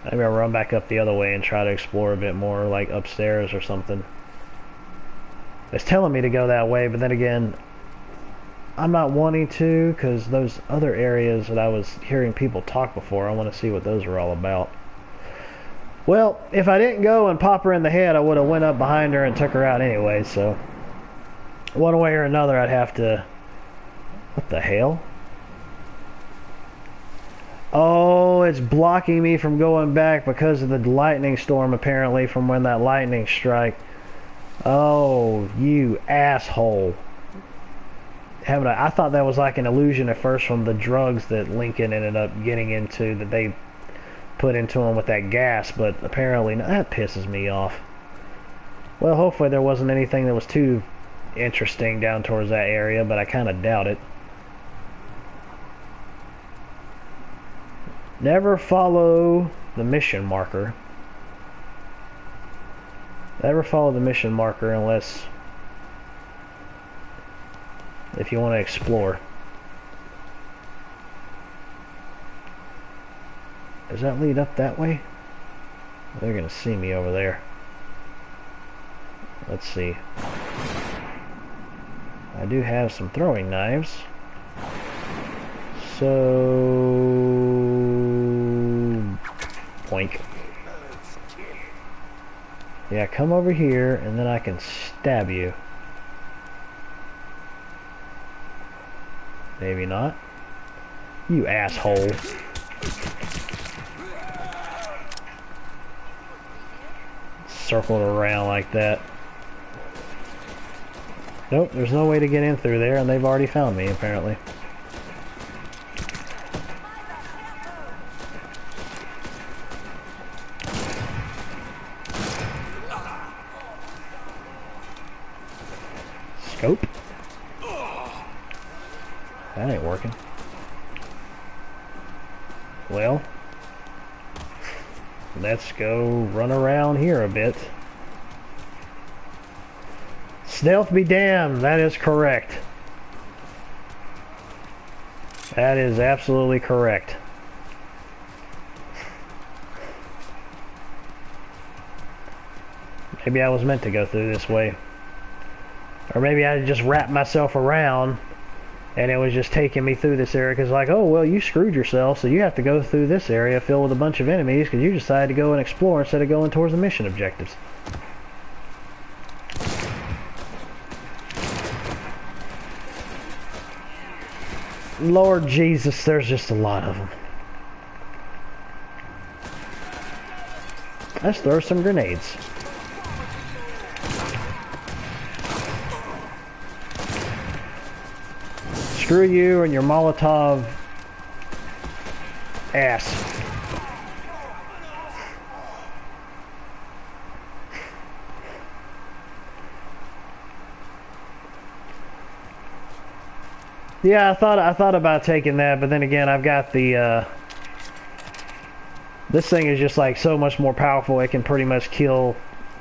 Maybe I'll run back up the other way and try to explore a bit more, like upstairs or something. It's telling me to go that way, but then again, I'm not wanting to, because those other areas that I was hearing people talk before, I want to see what those are all about. Well, if I didn't go and pop her in the head, I would have went up behind her and took her out anyway, so... one way or another, I'd have to... What the hell? Oh, it's blocking me from going back because of the lightning storm, apparently, from when that lightning strike. Oh, you asshole. I thought that was like an illusion at first from the drugs that Lincoln ended up getting into, that they put into him with that gas, but apparently that pisses me off. Well, hopefully there wasn't anything that was too interesting down towards that area, but I kind of doubt it. Never follow the mission marker. Never follow the mission marker unless... if you want to explore. Does that lead up that way? They're gonna see me over there. Let's see. I do have some throwing knives. So... Poink. Yeah, come over here and then I can stab you. Maybe not. You asshole. Circled around like that. Nope, there's no way to get in through there, and they've already found me, apparently. Scope? That ain't working. Well, let's go run around here a bit. Stealth be damned, that is correct. That is absolutely correct. Maybe I was meant to go through this way. Or maybe I just wrapped myself around and it was just taking me through this area because like, oh, well, you screwed yourself, so you have to go through this area filled with a bunch of enemies because you decided to go and explore instead of going towards the mission objectives. Lord Jesus, there's just a lot of them. Let's throw some grenades. Screw you and your Molotov ass. Yeah, I thought about taking that, but then again, I've got the this thing is just like so much more powerful. It can pretty much kill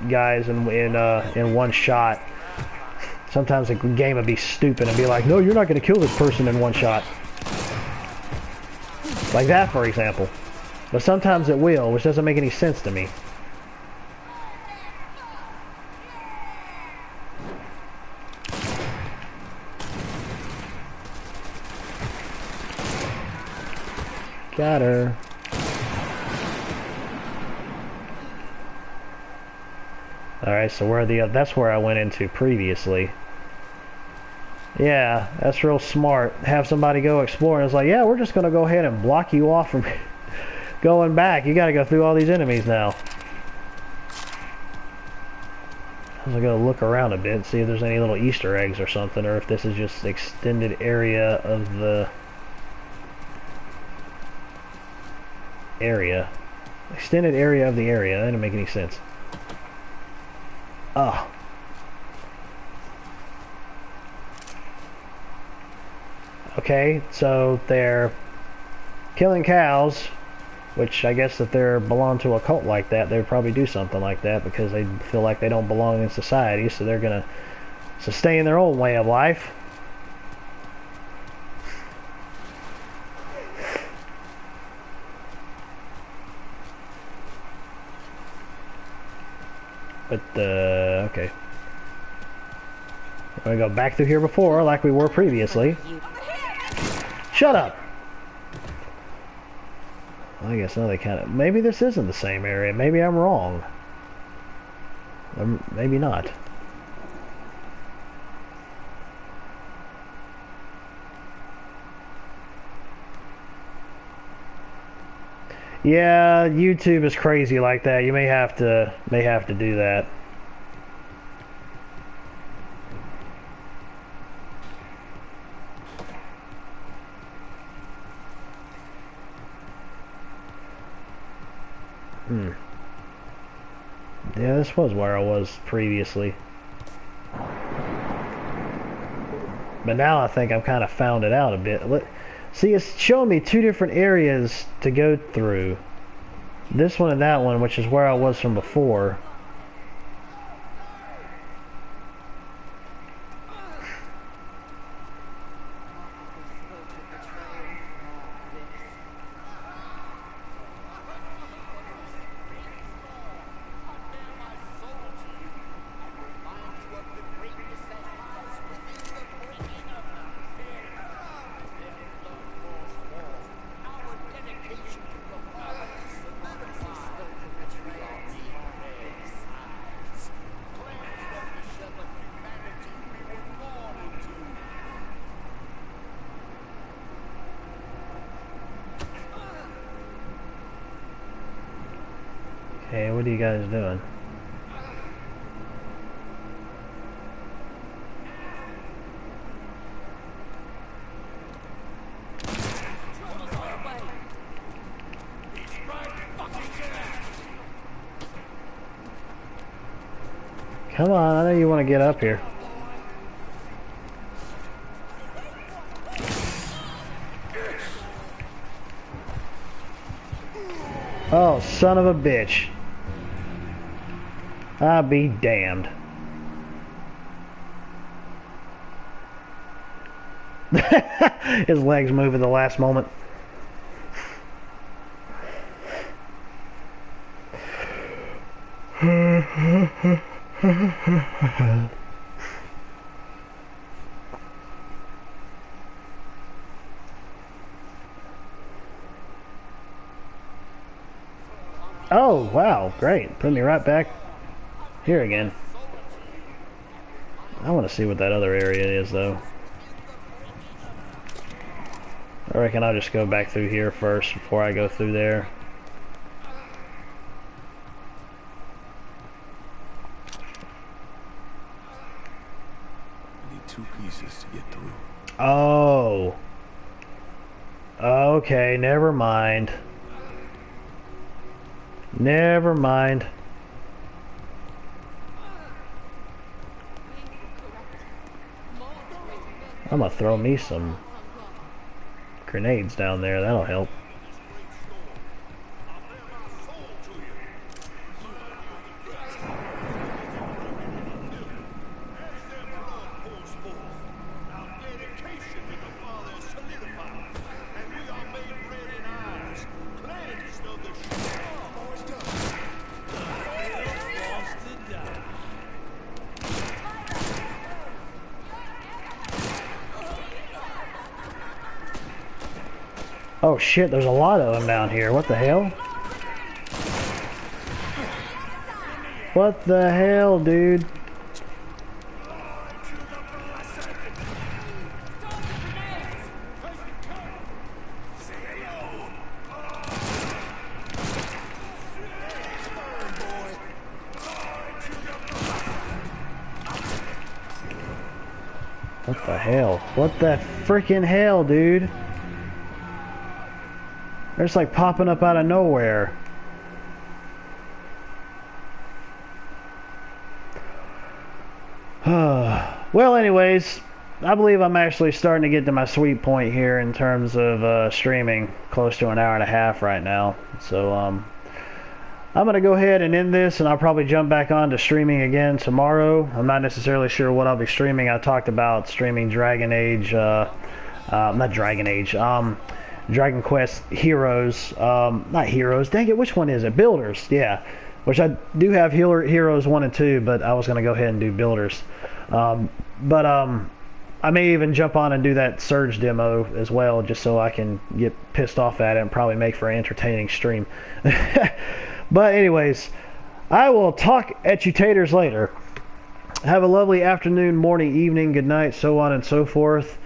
guys in one shot. Sometimes the game would be stupid and be like, no, you're not going to kill this person in one shot. Like that, for example. But sometimes it will, which doesn't make any sense to me. Got her. Alright, so where that's where I went into previously. Yeah, that's real smart. Have somebody go explore and it's like, yeah, we're just gonna go ahead and block you off from going back. You gotta go through all these enemies now. I'm gonna go look around a bit and see if there's any little Easter eggs or something, or if this is just extended area of the area. Extended area of the area. That didn't make any sense. Oh. Okay, so they're killing cows, which I guess if they belong to a cult like that, they would probably do something like that because they feel like they don't belong in society, so they're gonna sustain their own way of life. But, okay. We're gonna go back through here before, like we were previously. Shut up! Well, I guess now they kind of... Maybe this isn't the same area. Maybe I'm wrong. Maybe not. Yeah, YouTube is crazy like that. You may have to do that. Yeah, this was where I was previously. But now I think I've kind of found it out a bit. See, it's showing me two different areas to go through. This one and that one, which is where I was from before. Hey, what are you guys doing? Come on, I know you want to get up here. Oh, son of a bitch. I'll be damned. His legs move at the last moment. Oh, wow, great. Put me right back here again. I want to see what that other area is, though. I reckon I'll just go back through here first before I go through there. I need 2 pieces to get through. Oh. Okay, never mind. Never mind. I'm gonna throw me some grenades down there. That'll help. Oh shit, there's a lot of them down here. What the hell? What the hell, dude? What the hell? What the freaking hell, dude? They're just like popping up out of nowhere. Well, anyways, I believe I'm actually starting to get to my sweet point here in terms of streaming. Close to an hour and a half right now. So, I'm going to go ahead and end this, and I'll probably jump back on to streaming again tomorrow. I'm not necessarily sure what I'll be streaming. I talked about streaming Dragon Age, not Dragon Age, Dragon Quest Heroes, not Heroes, dang it, which one is it? Builders, yeah. Which I do have Heroes 1 and 2, but I was going to go ahead and do Builders. I may even jump on and do that Surge demo as well, just so I can get pissed off at it and probably make for an entertaining stream. But anyways, I will talk at you taters later. Have a lovely afternoon, morning, evening, good night, so on and so forth.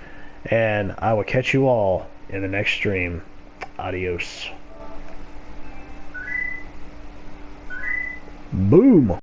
And I will catch you all in the next stream. Adios. Boom.